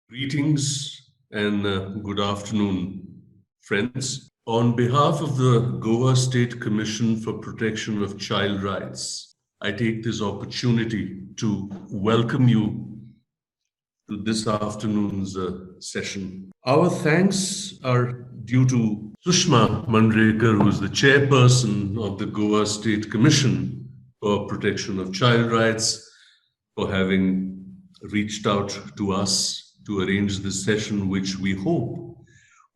Greetings and good afternoon, friends. On behalf of the Goa State Commission for Protection of Child Rights, I take this opportunity to welcome you to this afternoon's session. Our thanks are due to Sushma Mandrekar, who is the chairperson of the Goa State Commission for Protection of Child Rights, for having reached out to us to arrange this session, which we hope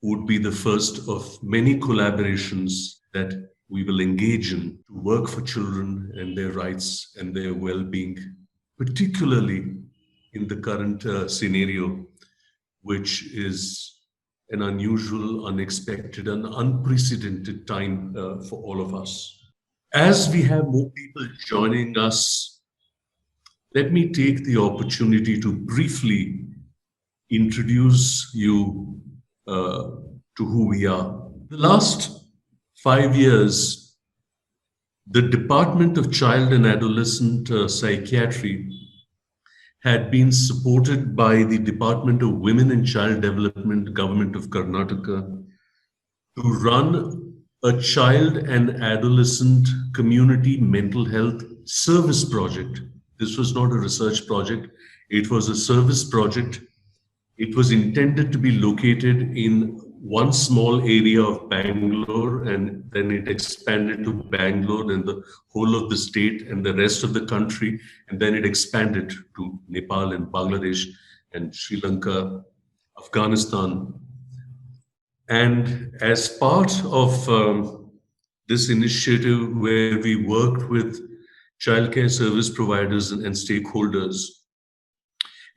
would be the first of many collaborations that we will engage in to work for children and their rights and their well-being, particularly in the current scenario, which is an unusual, unexpected, and unprecedented time for all of us. As we have more people joining us, let me take the opportunity to briefly introduce you to who we are. The last 5 years, the Department of Child and Adolescent Psychiatry had been supported by the Department of Women and Child Development, Government of Karnataka, to run a child and adolescent community mental health service project. This was not a research project, it was a service project. It was intended to be located in one small area of Bangalore, and then it expanded to Bangalore and the whole of the state and the rest of the country, and then it expanded to Nepal and Bangladesh and Sri Lanka, Afghanistan. And as part of this initiative, where we worked with childcare service providers and stakeholders,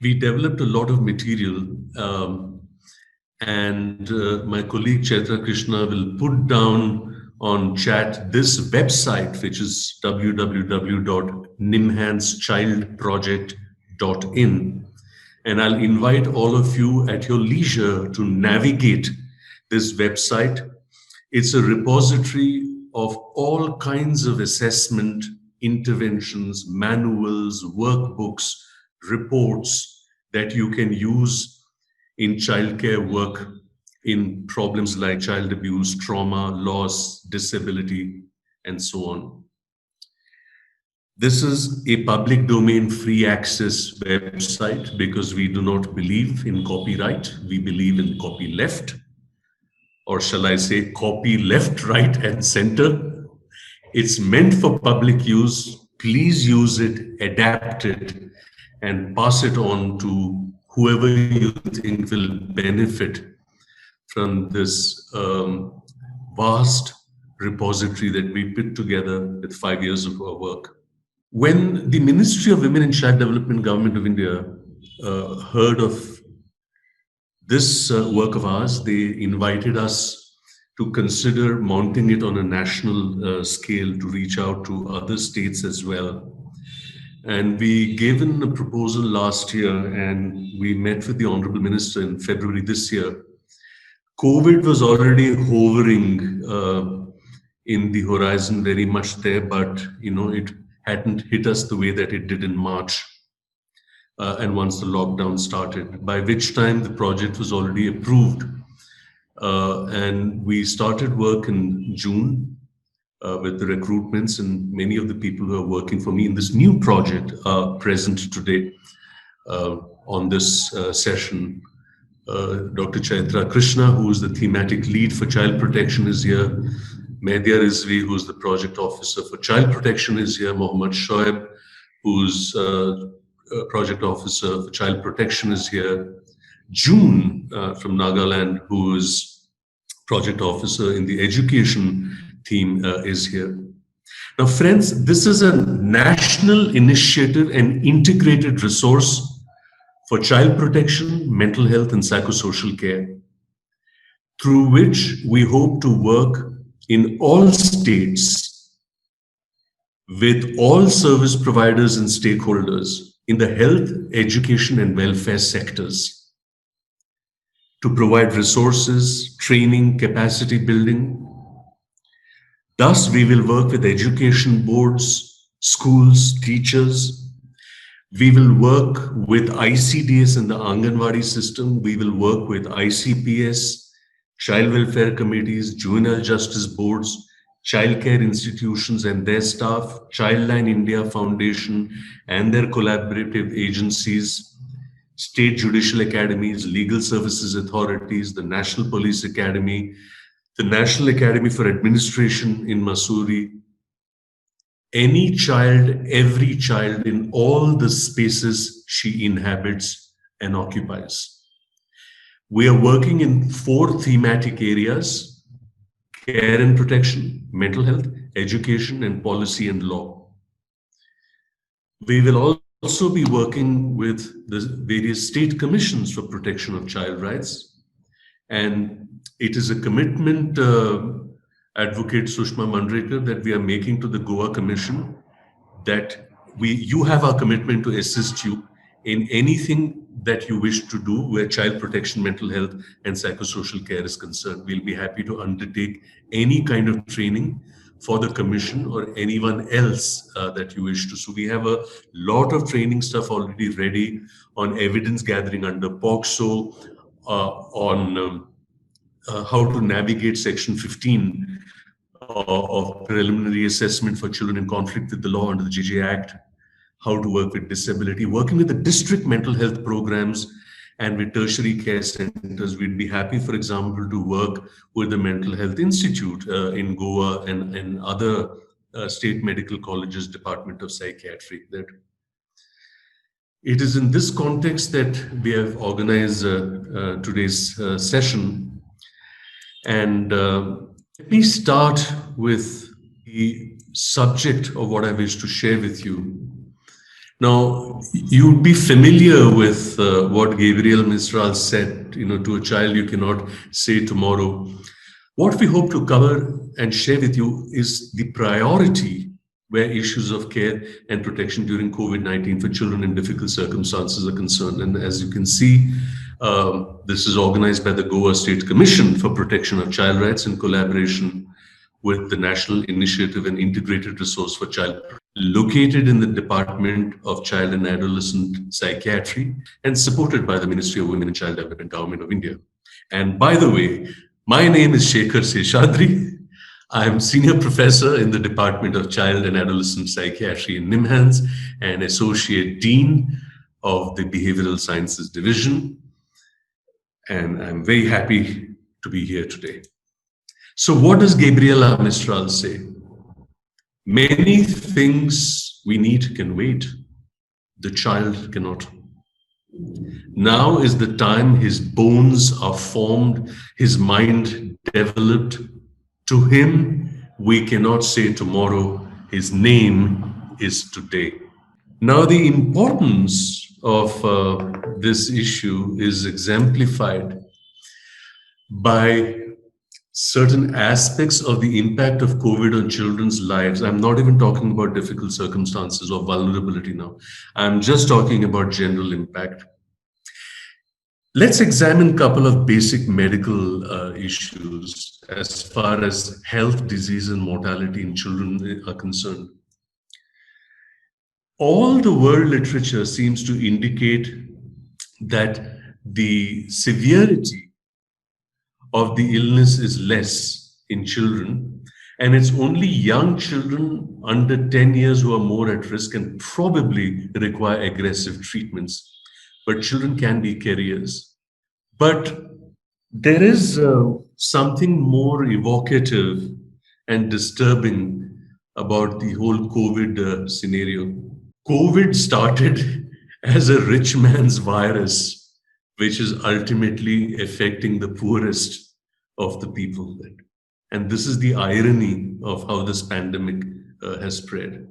we developed a lot of material, and my colleague Chaitra Krishna will put down on chat this website, which is www.nimhandschildproject.in. And I'll invite all of you at your leisure to navigate this website. It's a repository of all kinds of assessment, interventions, manuals, workbooks, reports that you can use in childcare work in problems like child abuse, trauma, loss, disability, and so on. This is a public domain free access website because we do not believe in copyright, we believe in copyleft, or shall I say copy left, right, and center. It's meant for public use. Please use it, adapt it, and pass it on to whoever you think will benefit from this vast repository that we put together with 5 years of our work. When the Ministry of Women and Child Development, Government of India, heard of this work of ours, they invited us to consider mounting it on a national scale to reach out to other states as well. And we gave in a proposal last year, and we met with the Honorable Minister in February this year. COVID was already hovering in the horizon, very much there, but it hadn't hit us the way that it did in March. And once the lockdown started, by which time the project was already approved. And we started work in June. With the recruitments, and many of the people who are working for me in this new project are present today on this session. Dr. Chaitra Krishna, who is the thematic lead for child protection, is here. Medya Rizvi, who is the project officer for child protection, is here. Mohammad Shoaib, who's project officer for child protection, is here. June from Nagaland, who is project officer in the education team, is here. Now, friends, this is a national initiative and integrated resource for child protection, mental health, and psychosocial care, through which we hope to work in all states with all service providers and stakeholders in the health, education, and welfare sectors to provide resources, training, capacity building. Thus, we will work with education boards, schools, teachers, We will work with ICDS and the Anganwadi system. We will work with ICPS, child welfare committees, juvenile justice boards, childcare institutions and their staff, Childline India Foundation and their collaborative agencies, state judicial academies, legal services authorities, the National Police Academy, the National Academy for Administration in Mussoorie, any child, every child in all the spaces she inhabits and occupies. We are working in 4 thematic areas: care and protection, mental health, education, and policy and law. We will also be working with the various state commissions for protection of child rights. And it is a commitment, Advocate Sushma Mandrekar, that we are making to the Goa Commission, that you have our commitment to assist you in anything that you wish to do where child protection, mental health, and psychosocial care is concerned. We'll be happy to undertake any kind of training for the commission or anyone else that you wish to. So we have a lot of training stuff already ready on evidence gathering under POCSO, on how to navigate Section 15 of preliminary assessment for children in conflict with the law under the JJ Act, how to work with disability, working with the district mental health programs and with tertiary care centers. We'd be happy, for example, to work with the Mental Health Institute in Goa and other state medical colleges, Department of Psychiatry. That it is in this context that we have organized today's session. And let me start with the subject of what I wish to share with you. Now, you'd be familiar with what Gabriel Mistral said, to a child you cannot say tomorrow. What we hope to cover and share with you is the priority where issues of care and protection during COVID-19 for children in difficult circumstances are concerned. And as you can see, this is organized by the Goa State Commission for Protection of Child Rights in collaboration with the National Initiative and Integrated Resource for Child, located in the Department of Child and Adolescent Psychiatry and supported by the Ministry of Women and Child Development, Government of India. And by the way, my name is Shekhar Seshadri. I am Senior Professor in the Department of Child and Adolescent Psychiatry in NIMHANS and Associate Dean of the Behavioral Sciences Division. And I'm very happy to be here today. So what does Gabriela Mistral say? Many things we need can wait. The child cannot. Now is the time his bones are formed, his mind developed. To him, we cannot say tomorrow, his name is today. Now, the importance of this issue is exemplified by certain aspects of the impact of COVID on children's lives. I'm not even talking about difficult circumstances or vulnerability now. I'm just talking about general impact. Let's examine a couple of basic medical issues as far as health, disease, and mortality in children are concerned. All the world literature seems to indicate that the severity of the illness is less in children, and it's only young children under 10 years who are more at risk and probably require aggressive treatments. But children can be carriers. But there is something more evocative and disturbing about the whole COVID scenario. COVID started as a rich man's virus, which is ultimately affecting the poorest of the people. And this is the irony of how this pandemic has spread.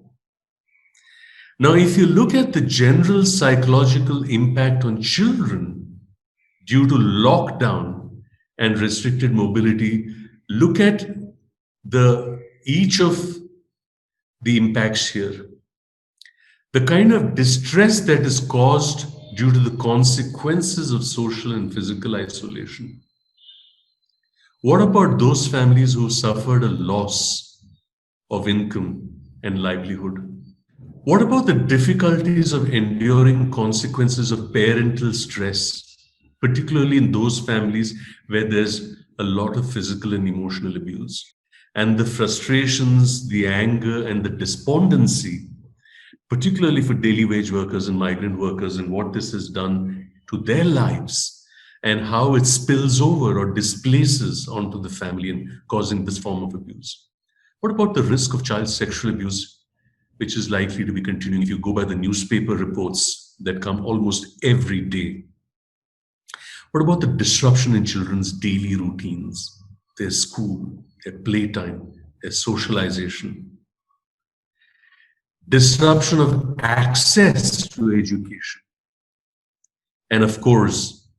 Now, if you look at the general psychological impact on children due to lockdown and restricted mobility, look at each of the impacts here. The kind of distress that is caused due to the consequences of social and physical isolation. What about those families who suffered a loss of income and livelihood? What about the difficulties of enduring consequences of parental stress, particularly in those families where there's a lot of physical and emotional abuse? And the frustrations, the anger, and the despondency, particularly for daily wage workers and migrant workers, and what this has done to their lives, and how it spills over or displaces onto the family and causing this form of abuse. What about the risk of child sexual abuse, which is likely to be continuing if you go by the newspaper reports that come almost every day? What about the disruption in children's daily routines, their school, their playtime, their socialization? Disruption of access to education. And of course,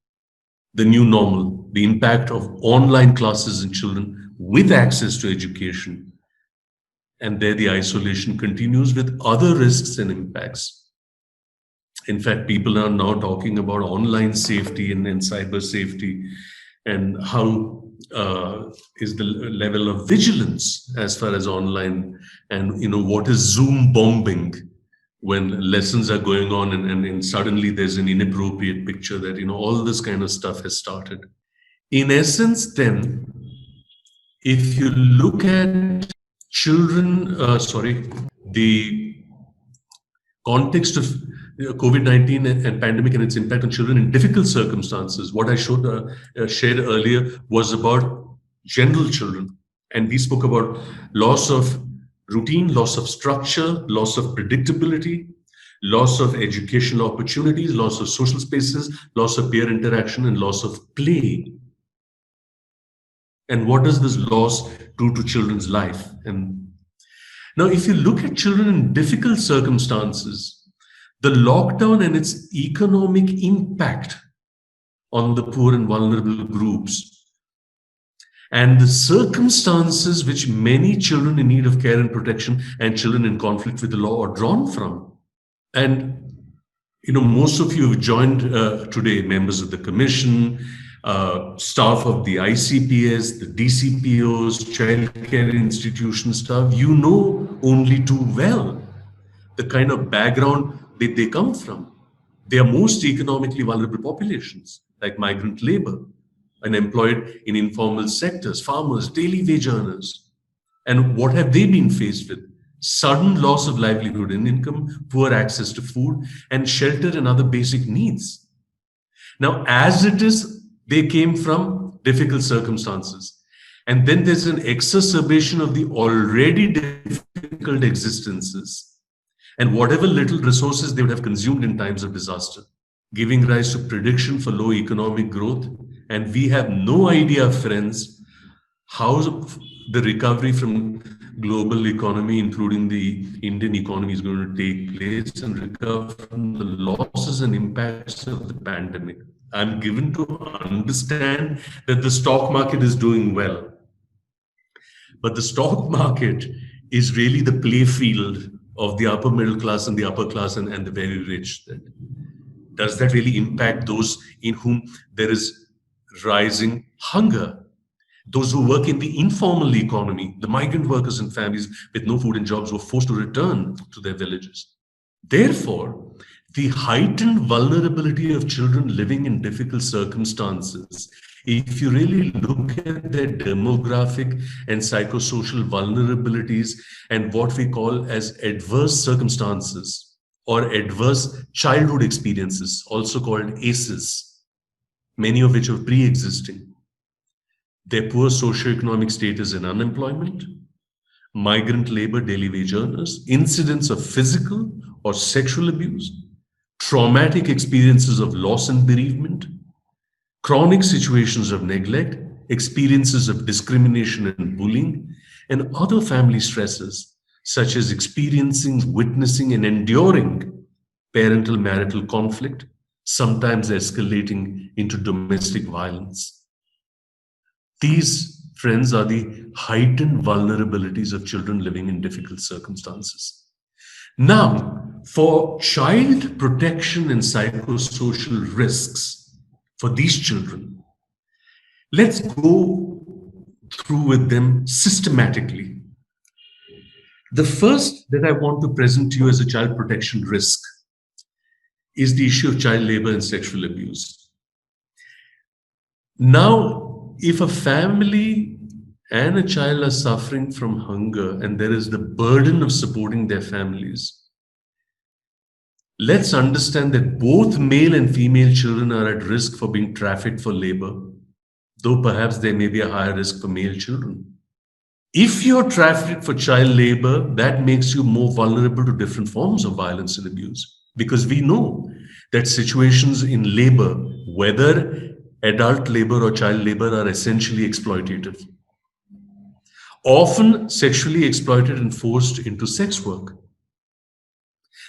the new normal, the impact of online classes in children with access to education. And there the isolation continues with other risks and impacts. In fact, people are now talking about online safety and cyber safety, and how is the level of vigilance as far as online, and what is Zoom bombing when lessons are going on, and suddenly there's an inappropriate picture, that all this kind of stuff has started. In essence, then, if you look at children, the context of COVID-19 and pandemic and its impact on children in difficult circumstances, what I shared earlier was about general children. And we spoke about loss of routine, loss of structure, loss of predictability, loss of educational opportunities, loss of social spaces, loss of peer interaction, and loss of play. And what does this loss do to children's life? And now, if you look at children in difficult circumstances, the lockdown and its economic impact on the poor and vulnerable groups, and the circumstances which many children in need of care and protection and children in conflict with the law are drawn from. And most of you have joined today, members of the commission, staff of the ICPS, the DCPOs, childcare institution staff. You know only too well the kind of background that they come from. They are most economically vulnerable populations, like migrant labor, unemployed in informal sectors, farmers, daily wage earners. And what have they been faced with? Sudden loss of livelihood and income, poor access to food and shelter and other basic needs. Now, as it is, they came from difficult circumstances. And then there's an exacerbation of the already difficult existences and whatever little resources they would have consumed in times of disaster, giving rise to prediction for low economic growth. And we have no idea, friends, how the recovery from global economy, including the Indian economy, is going to take place and recover from the losses and impacts of the pandemic. I'm given to understand that the stock market is doing well. But the stock market is really the playfield of the upper middle class and the upper class and the very rich. Does that really impact those in whom there is rising hunger? Those who work in the informal economy, the migrant workers and families with no food and jobs, were forced to return to their villages. Therefore, the heightened vulnerability of children living in difficult circumstances, if you really look at their demographic and psychosocial vulnerabilities and what we call as adverse circumstances or adverse childhood experiences, also called ACEs, many of which are pre-existing, their poor socioeconomic status and unemployment, migrant labor, daily wage earners, incidents of physical or sexual abuse, traumatic experiences of loss and bereavement, chronic situations of neglect, experiences of discrimination and bullying, and other family stresses, such as experiencing, witnessing, and enduring parental marital conflict, sometimes escalating into domestic violence. These, friends, are the heightened vulnerabilities of children living in difficult circumstances. Now, for child protection and psychosocial risks for these children, let's go through with them systematically. The first that I want to present to you as a child protection risk is the issue of child labor and sexual abuse. Now, if a family and a child are suffering from hunger and there is the burden of supporting their families, let's understand that both male and female children are at risk for being trafficked for labor, though perhaps there may be a higher risk for male children. If you're trafficked for child labor, that makes you more vulnerable to different forms of violence and abuse. Because we know that situations in labor, whether adult labor or child labor, are essentially exploitative. Often sexually exploited and forced into sex work.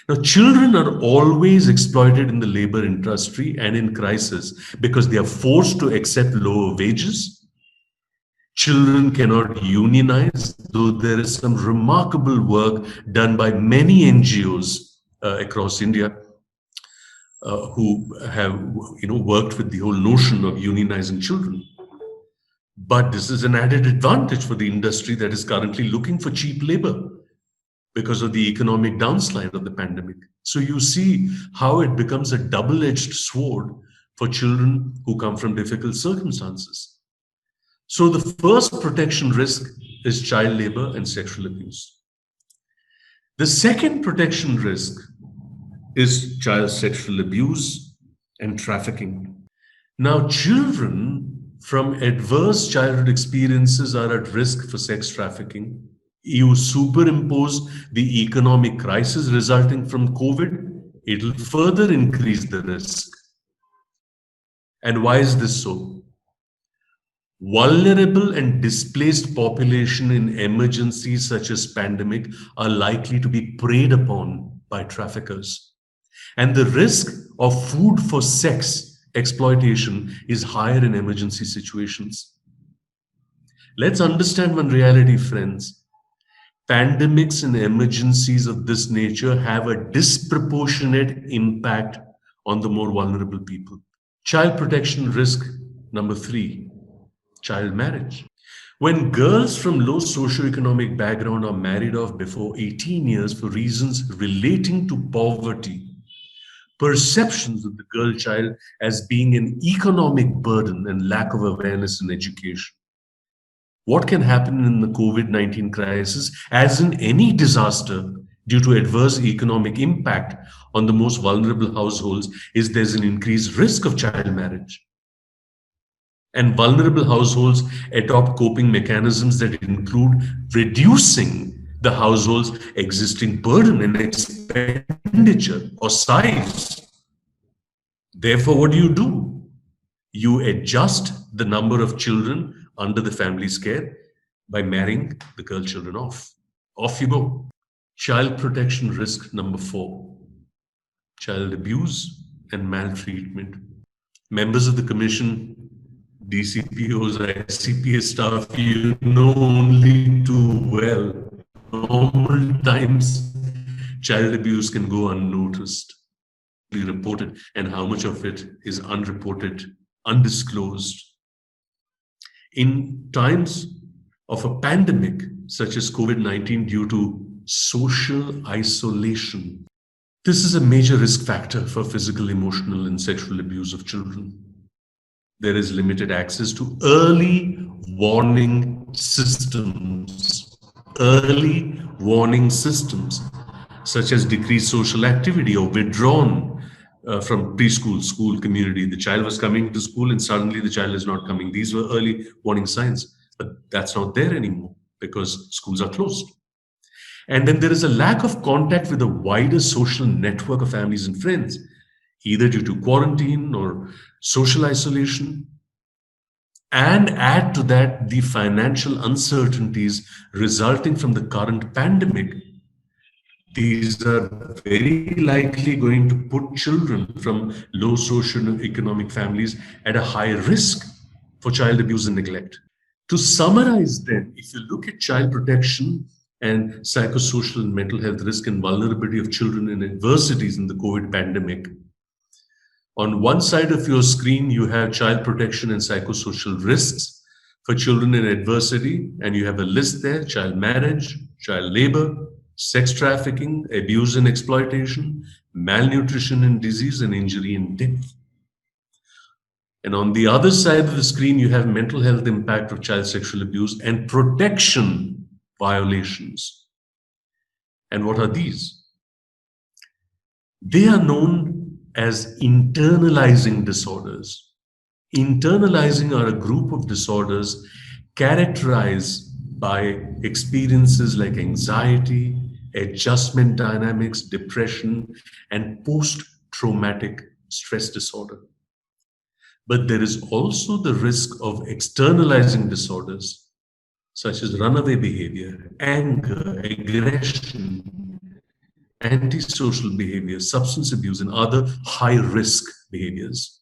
Now, children are always exploited in the labor industry and in crisis because they are forced to accept lower wages. Children cannot unionize, though there is some remarkable work done by many NGOs across India who have worked with the whole notion of unionizing children. But this is an added advantage for the industry that is currently looking for cheap labor because of the economic downslide of the pandemic. So you see how it becomes a double-edged sword for children who come from difficult circumstances. So the first protection risk is child labor and sexual abuse. The second protection risk is child sexual abuse and trafficking. Now, children from adverse childhood experiences are at risk for sex trafficking. You superimpose the economic crisis resulting from COVID, it'll further increase the risk. And why is this so? Vulnerable and displaced population in emergencies such as pandemic are likely to be preyed upon by traffickers. And the risk of food for sex exploitation is higher in emergency situations. Let's understand one reality, friends. Pandemics and emergencies of this nature have a disproportionate impact on the more vulnerable people. Child protection risk number 3. Child marriage. When girls from low socioeconomic background are married off before 18 years for reasons relating to poverty, perceptions of the girl child as being an economic burden and lack of awareness in education. What can happen in the COVID-19 crisis, as in any disaster due to adverse economic impact on the most vulnerable households, is there's an increased risk of child marriage. And vulnerable households adopt coping mechanisms that include reducing the household's existing burden and expenditure or size. Therefore, what do? You adjust the number of children under the family's care by marrying the girl children off. Off you go. Child protection risk number 4. Child abuse and maltreatment. Members of the Commission, DCPOs, ICPS staff, you know only too well. Normal times, child abuse can go unnoticed, reported, and how much of it is unreported, undisclosed. In times of a pandemic such as COVID-19 due to social isolation, this is a major risk factor for physical, emotional, and sexual abuse of children. There is limited access to early warning systems. Early warning systems, such as decreased social activity or withdrawn from preschool, school, community. The child was coming to school and suddenly the child is not coming. These were early warning signs, but that's not there anymore because schools are closed. And then there is a lack of contact with a wider social network of families and friends, either due to quarantine or social isolation. And add to that the financial uncertainties resulting from the current pandemic. These are very likely going to put children from low socioeconomic families at a higher risk for child abuse and neglect. To summarize then, if you look at child protection and psychosocial and mental health risk and vulnerability of children in adversities in the COVID pandemic, on one side of your screen, you have child protection and psychosocial risks for children in adversity, and you have a list there: child marriage, child labor, sex trafficking, abuse and exploitation, malnutrition and disease, and injury and death. And on the other side of the screen, you have mental health impact of child sexual abuse and protection violations. And what are these? They are known as internalizing disorders. Internalizing are a group of disorders characterized by experiences like anxiety, adjustment dynamics, depression, and post-traumatic stress disorder. But there is also the risk of externalizing disorders such as runaway behavior, anger, aggression, antisocial behavior, substance abuse, and other high-risk behaviors.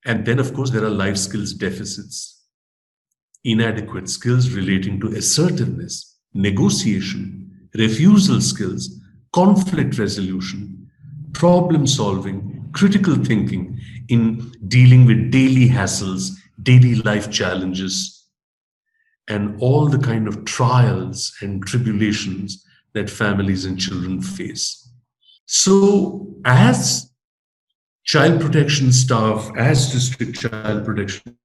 And then, of course, there are life skills deficits, inadequate skills relating to assertiveness, negotiation, refusal skills, conflict resolution, problem solving, critical thinking in dealing with daily hassles, daily life challenges, and all the kind of trials and tribulations that families and children face. So, as child protection staff, as district child protection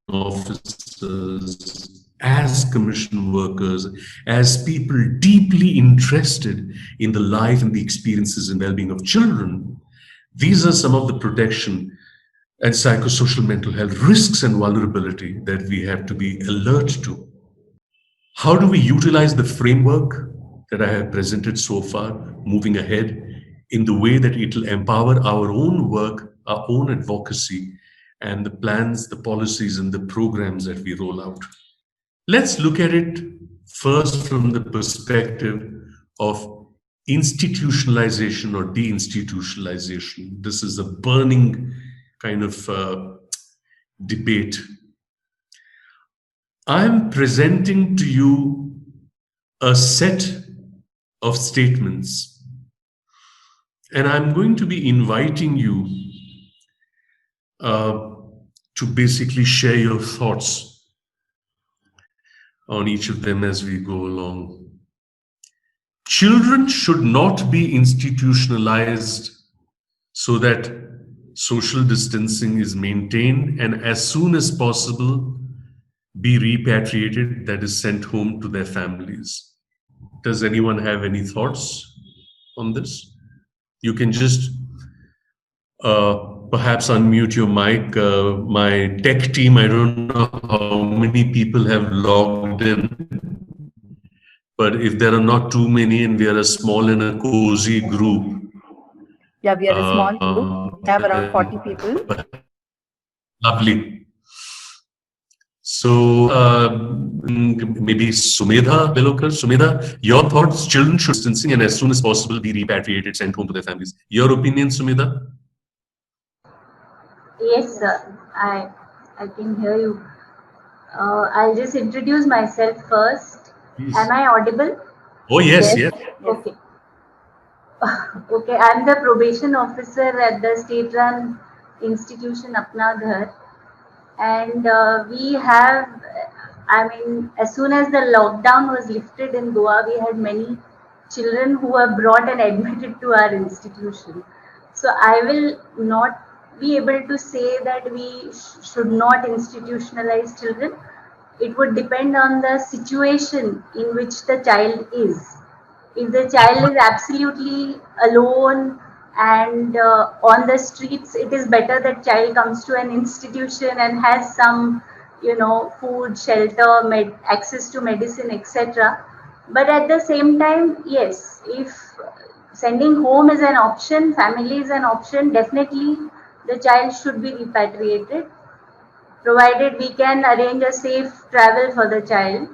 officers, as commission workers, as people deeply interested in the life and the experiences and well-being of children, these are some of the protection and psychosocial mental health risks and vulnerability that we have to be alert to. How do we utilize the framework that I have presented so far, moving ahead in the way that it will empower our own work, our own advocacy, and the plans, the policies, and the programs that we roll out? Let's look at it first from the perspective of institutionalization or deinstitutionalization. This is a burning kind of debate. I'm presenting to you a set of statements, and I'm going to be inviting you to basically share your thoughts on each of them as we go along. Children should not be institutionalized so that social distancing is maintained and as soon as possible be repatriated, that is sent home to their families. Does anyone have any thoughts on this? You can just perhaps unmute your mic. My tech team, I don't know how many people have logged in, but if there are not too many and we are a small and a cozy group. Yeah, we are a small group. We have around 40 people. Lovely. So maybe Sumedha Belokar. Sumedha, your thoughts? Children should distancing and as soon as possible be repatriated, sent home to their families. Your opinion, Sumedha? Yes, sir. I can hear you. I'll just introduce myself first. Please. Am I audible? Oh, yes, yes. Okay. Okay, I'm the probation officer at the state-run institution Apna Ghar. And we have, as soon as the lockdown was lifted in Goa, we had many children who were brought and admitted to our institution. So I will not be able to say that we should not institutionalize children. It would depend on the situation in which the child is. If the child is absolutely alone and on the streets, it is better that child comes to an institution and has some, food, shelter, access to medicine, etc. But at the same time, yes, if sending home is an option, family is an option, definitely the child should be repatriated, provided we can arrange a safe travel for the child.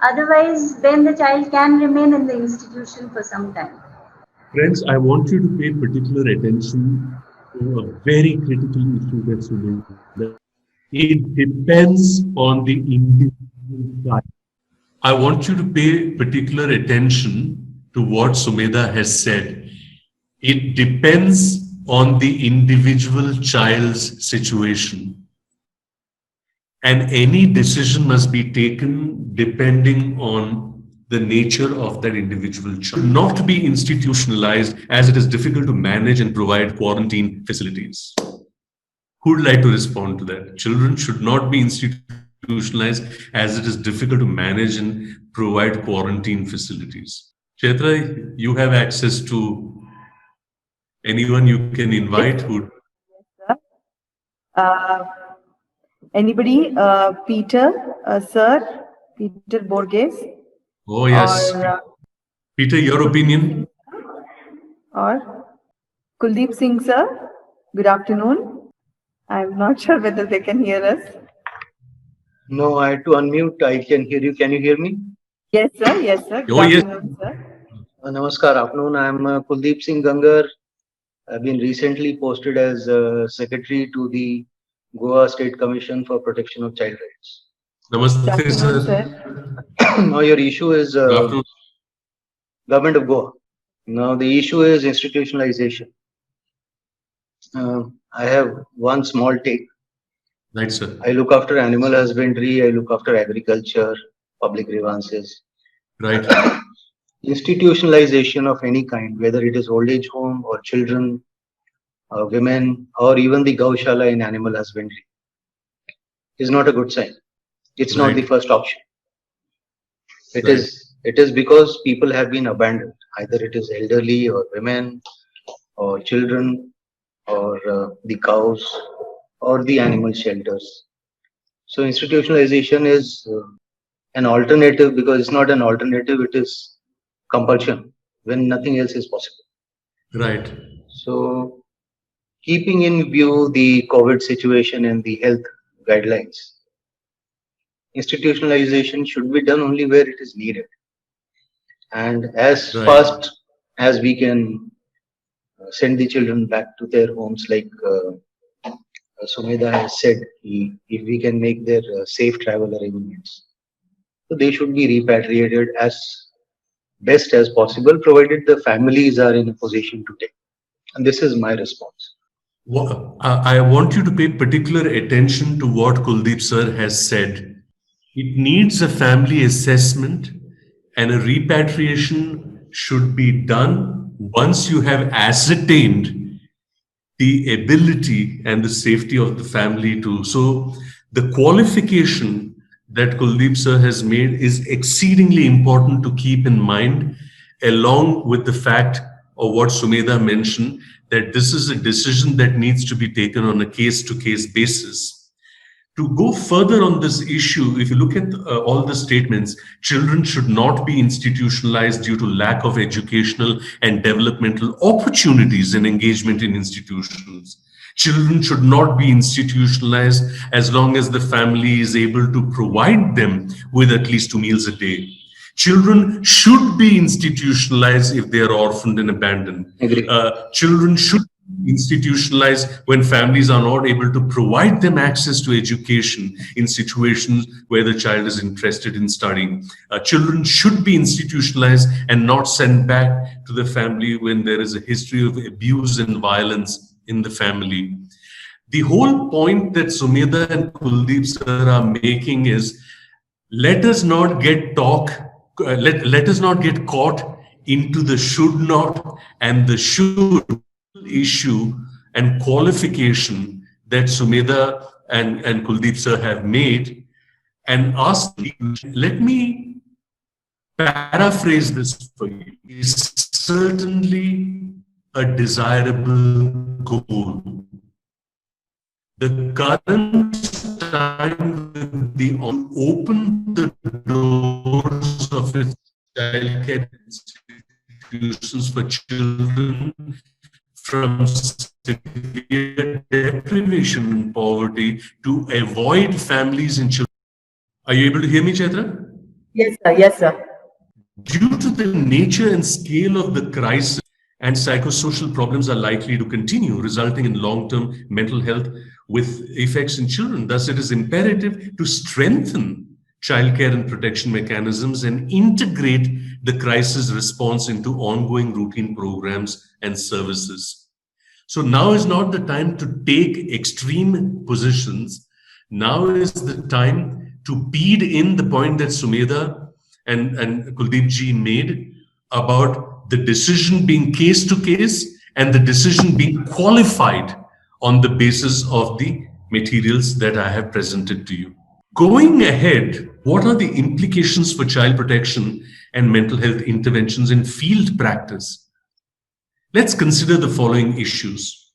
Otherwise, then the child can remain in the institution for some time. Friends, I want you to pay particular attention to a very critical issue that's related. It depends on the individual child. I want you to pay particular attention to what Sumedha has said. It depends on the individual child's situation. And any decision must be taken depending on the nature of that individual child. Not be institutionalized as it is difficult to manage and provide quarantine facilities. Who would like to respond to that? Children should not be institutionalized as it is difficult to manage and provide quarantine facilities. Chaitra, you have access to anyone you can invite who. Anybody? Peter, sir, Peter Borges. Oh, yes. Or, Peter, your opinion? Or Kuldeep Singh, sir. Good afternoon. I'm not sure whether they can hear us. No, I had to unmute. I can hear you. Can you hear me? Yes, sir. Yes, sir. Oh, yes. Sir. Namaskar, afternoon. I'm Kuldeep Singh Gangar. I've been recently posted as Secretary to the Goa State Commission for Protection of Child Rights. Namaste, sir. Now your issue is Government of Goa. Now the issue is institutionalization. I have one small take. Right, sir. I look after animal husbandry. I look after agriculture, public grievances. Right. Institutionalization of any kind, whether it is old age home or children, women, or even the Gaushala in animal husbandry, is not a good sign. It's not the first option. It is because people have been abandoned. Either it is elderly or women or children or the cows or the animal shelters. So institutionalization is an alternative, because it's not an alternative, it is compulsion when nothing else is possible. Right. So keeping in view the COVID situation and the health guidelines, institutionalization should be done only where it is needed. And as fast as we can send the children back to their homes, like Sumedha has said, if we can make their safe travel arrangements, so they should be repatriated as best as possible, provided the families are in a position to take. And this is my response. Well, I want you to pay particular attention to what Kuldeep sir has said. It needs a family assessment, and a repatriation should be done once you have ascertained the ability and the safety of the family too. So the qualification that Kuldeep sir has made is exceedingly important to keep in mind, along with the fact of what Sumedha mentioned, that this is a decision that needs to be taken on a case-to-case basis. To go further on this issue, if you look at all the statements, children should not be institutionalized due to lack of educational and developmental opportunities and engagement in institutions. Children should not be institutionalized as long as the family is able to provide them with at least 2 meals a day. Children should be institutionalized if they are orphaned and abandoned. Children should be institutionalized when families are not able to provide them access to education in situations where the child is interested in studying. Children should be institutionalized and not sent back to the family when there is a history of abuse and violence in the family. The whole point that Sumedha and Kuldeep sir are making is, let us not get caught into the should not and the should issue and qualification that Sumedha and Kuldeep sir have made, and ask, let me paraphrase this for you. It's certainly a desirable goal. The current time with the open the doors of its childcare institutions for children from severe deprivation and poverty to avoid families and children. Are you able to hear me, Chaitra? Yes, sir. Yes, sir. Due to the nature and scale of the crisis, and psychosocial problems are likely to continue, resulting in long-term mental health with effects in children. Thus, it is imperative to strengthen childcare and protection mechanisms and integrate the crisis response into ongoing routine programs and services. So now is not the time to take extreme positions. Now is the time to bead in the point that Sumedha and Kuldeep ji made about the decision being case to case and the decision being qualified on the basis of the materials that I have presented to you. Going ahead, what are the implications for child protection and mental health interventions in field practice? Let's consider the following issues.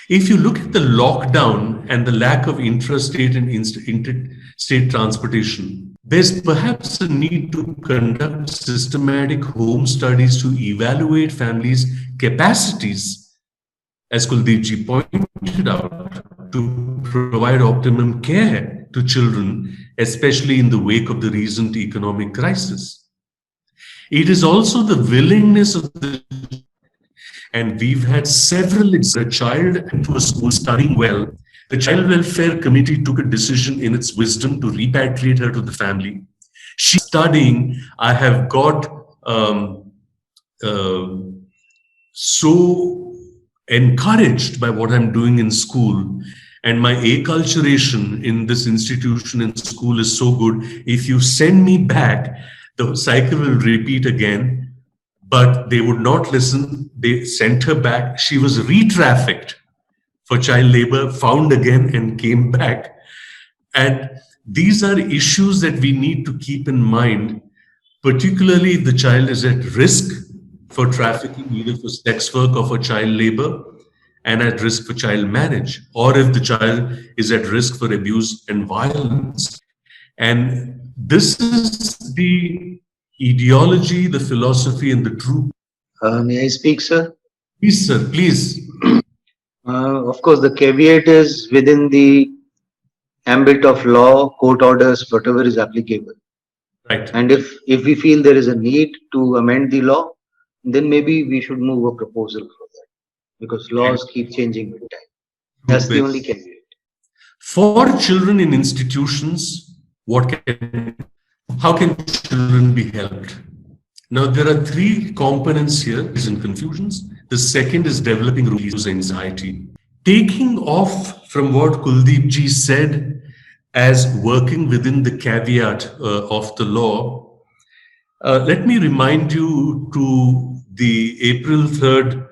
If you look at the lockdown and the lack of intrastate and interstate transportation, there's perhaps a need to conduct systematic home studies to evaluate families' capacities, as Kuldeep ji pointed out, to provide optimum care to children, especially in the wake of the recent economic crisis. It is also the willingness of the, and we've had several, a child into a school studying well. The Child Welfare Committee took a decision in its wisdom to repatriate her to the family. She's studying. I have got so encouraged by what I'm doing in school, and my acculturation in this institution in school is so good. If you send me back, the cycle will repeat again, but they would not listen. They sent her back. She was re-trafficked for child labor, found again and came back. And these are issues that we need to keep in mind, particularly if the child is at risk for trafficking, either for sex work or for child labor, and at risk for child marriage, or if the child is at risk for abuse and violence. And this is the ideology, the philosophy, and the truth. May I speak, sir? Please, sir, please. Of course, the caveat is within the ambit of law, court orders, whatever is applicable. Right. And if we feel there is a need to amend the law, then maybe we should move a proposal for that, because laws keep changing with time. That's the only caveat. For children in institutions, how can children be helped? Now, there are three components here, and confusions. The second is developing rules anxiety. Taking off from what Kuldeep ji said as working within the caveat of the law, let me remind you to the April 3rd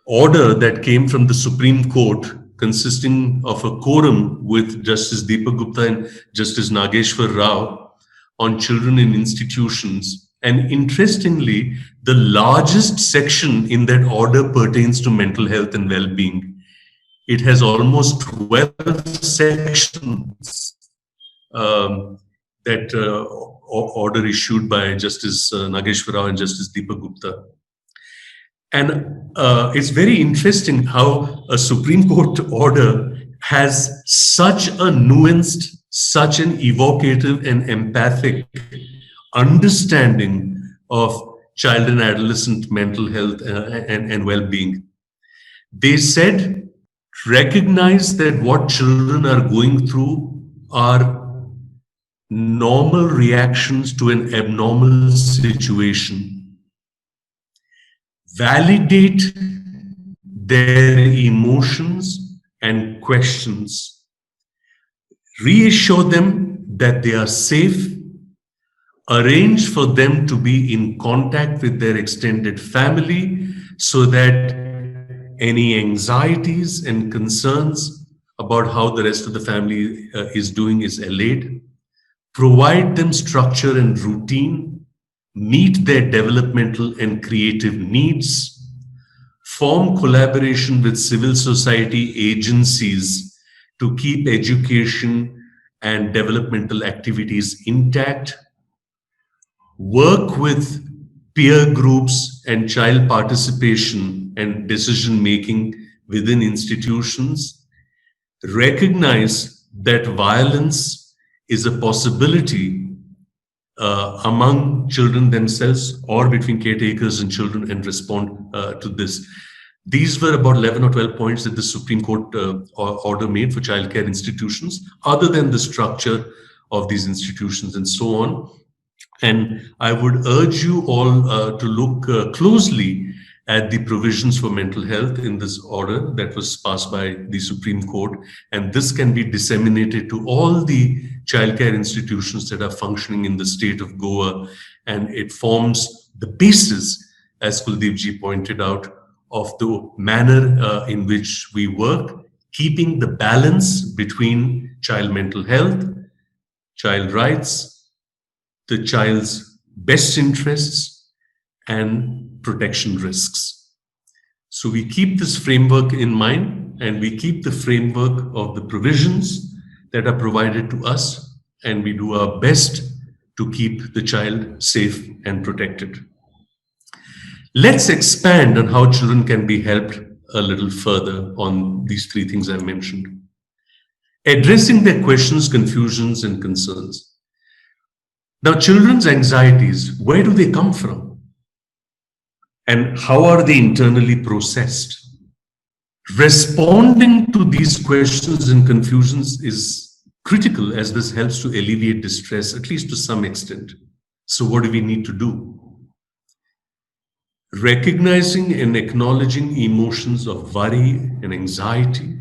order that came from the Supreme Court, consisting of a quorum with Justice Deepak Gupta and Justice Nageshwar Rao on children in institutions. And interestingly, the largest section in that order pertains to mental health and well-being. It has almost 12 sections that order issued by Justice Nageshwar Rao and Justice Deepak Gupta. And it's very interesting how a Supreme Court order has such a nuanced, such an evocative and empathic understanding of child and adolescent mental health and well-being. They said, recognize that what children are going through are normal reactions to an abnormal situation. Validate their emotions and questions. Reassure them that they are safe. Arrange for them to be in contact with their extended family so that any anxieties and concerns about how the rest of the family is doing is allayed. Provide them structure and routine. Meet their developmental and creative needs. Form collaboration with civil society agencies to keep education and developmental activities intact. Work with peer groups and child participation and decision-making within institutions. Recognize that violence is a possibility among children themselves or between caretakers and children, and respond to this. These were about 11 or 12 points that the Supreme Court order made for childcare institutions, other than the structure of these institutions and so on. And I would urge you all to look closely at the provisions for mental health in this order that was passed by the Supreme Court. And this can be disseminated to all the childcare institutions that are functioning in the state of Goa. And it forms the basis, as Kuldeep ji pointed out, of the manner in which we work, keeping the balance between child mental health, child rights, the child's best interests, and protection risks. So we keep this framework in mind, and we keep the framework of the provisions that are provided to us, and we do our best to keep the child safe and protected. Let's expand on how children can be helped a little further on these three things I mentioned. Addressing their questions, confusions, and concerns. Now, children's anxieties, where do they come from? And how are they internally processed? Responding to these questions and confusions is critical, as this helps to alleviate distress, at least to some extent. So what do we need to do? Recognizing and acknowledging emotions of worry and anxiety,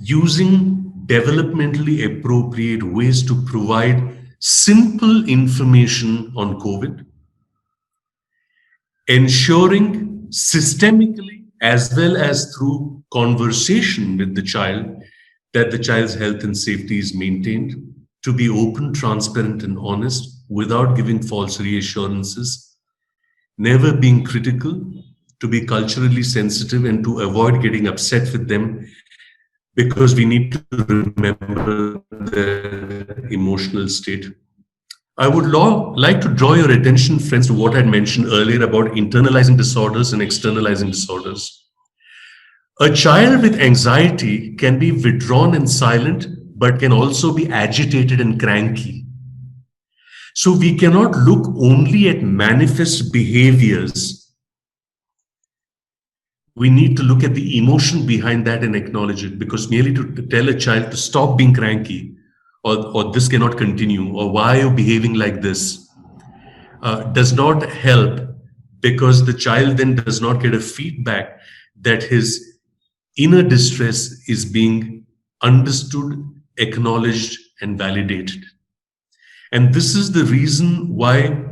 using developmentally appropriate ways to provide simple information on COVID, ensuring systemically as well as through conversation with the child that the child's health and safety is maintained, to be open, transparent, and honest without giving false reassurances, never being critical, to be culturally sensitive, and to avoid getting upset with them, because we need to remember their emotional state. I would like to draw your attention, friends, to what I had mentioned earlier about internalizing disorders and externalizing disorders. A child with anxiety can be withdrawn and silent, but can also be agitated and cranky. So we cannot look only at manifest behaviors. We need to look at the emotion behind that and acknowledge it, because merely to tell a child to stop being cranky, or this cannot continue, or why are you behaving like this, does not help, because the child then does not get a feedback that his inner distress is being understood, acknowledged, and validated. And this is the reason why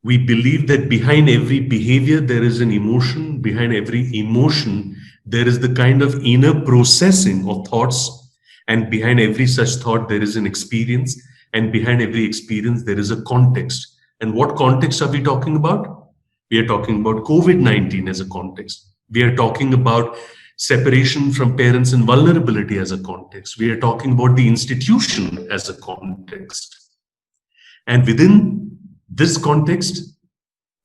we believe that behind every behavior there is an emotion, behind every emotion there is the kind of inner processing of thoughts, and behind every such thought there is an experience, and behind every experience there is a context. And what context are we talking about? We are talking about COVID-19 as a context. We are talking about separation from parents and vulnerability as a context. We are talking about the institution as a context. And within this context,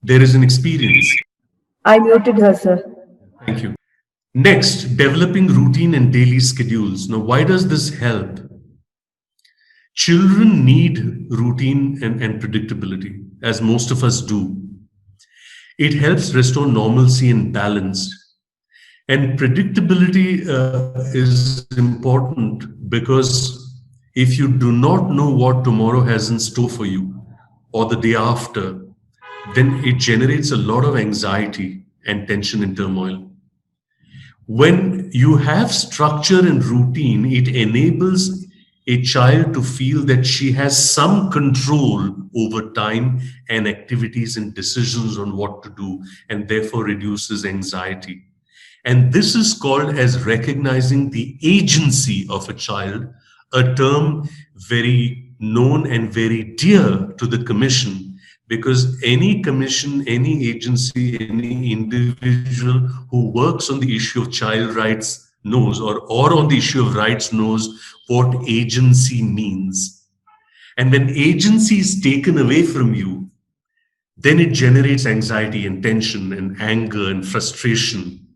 there is an experience. I muted her, sir. Thank you. Next, developing routine and daily schedules. Now, why does this help? Children need routine and predictability, as most of us do. It helps restore normalcy and balance. And predictability is important, because if you do not know what tomorrow has in store for you or the day after, then it generates a lot of anxiety and tension and turmoil. When you have structure and routine, it enables a child to feel that she has some control over time and activities and decisions on what to do, and therefore reduces anxiety. And this is called as recognizing the agency of a child, a term very known and very dear to the Commission, because any commission, any agency, any individual who works on the issue of child rights knows, or on the issue of rights knows what agency means. And when agency is taken away from you, then it generates anxiety and tension and anger and frustration.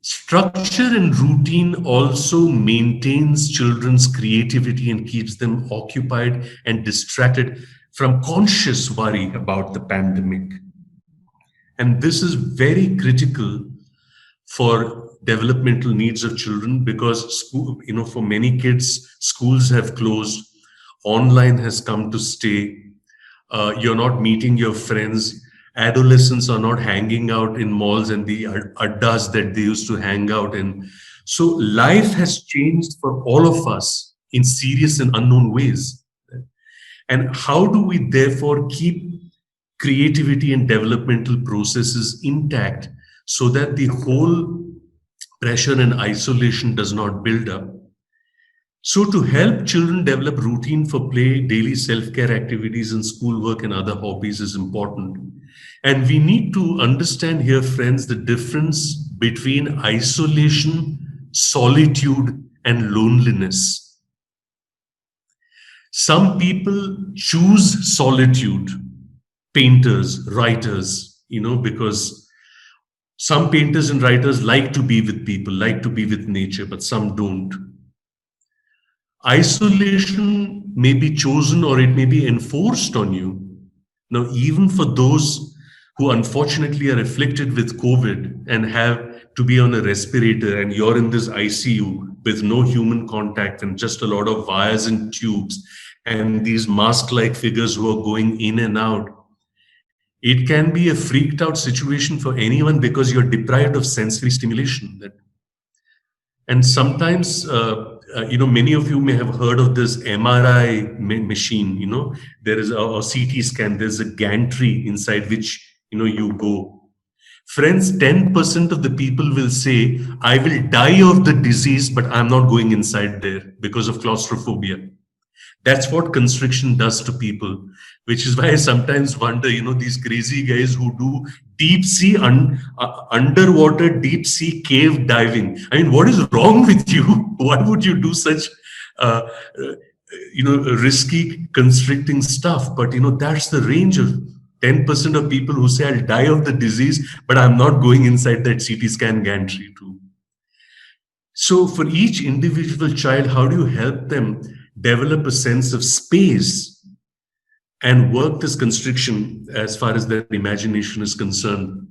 Structure and routine also maintains children's creativity and keeps them occupied and distracted from conscious worry about the pandemic. And this is very critical for developmental needs of children, because school, for many kids, schools have closed, online has come to stay, you're not meeting your friends, Adolescents are not hanging out in malls and the addas that they used to hang out in. So life has changed for all of us in serious and unknown ways. And how do we therefore keep creativity and developmental processes intact so that the whole pressure and isolation does not build up? So to help children develop routine for play, daily self-care activities and schoolwork and other hobbies is important. And we need to understand here, friends, the difference between isolation, solitude, and loneliness. Some people choose solitude, painters, writers, because some painters and writers like to be with people, like to be with nature, but some don't. Isolation may be chosen or it may be enforced on you. Now, even for those who unfortunately are afflicted with COVID and have to be on a respirator, and you're in this ICU with no human contact and just a lot of wires and tubes and these mask-like figures who are going in and out, it can be a freaked out situation for anyone because you're deprived of sensory stimulation. And sometimes, many of you may have heard of this MRI machine, there is a CT scan, there's a gantry inside which, you go. Friends, 10% of the people will say, I will die of the disease, but I'm not going inside there because of claustrophobia. That's what constriction does to people, which is why I sometimes wonder, these crazy guys who do deep sea, underwater deep sea cave diving. I mean, what is wrong with you? Why would you do such, risky, constricting stuff? But, that's the range of 10% of people who say, I'll die of the disease, but I'm not going inside that CT scan gantry too. So for each individual child, how do you help them develop a sense of space and work this constriction as far as their imagination is concerned?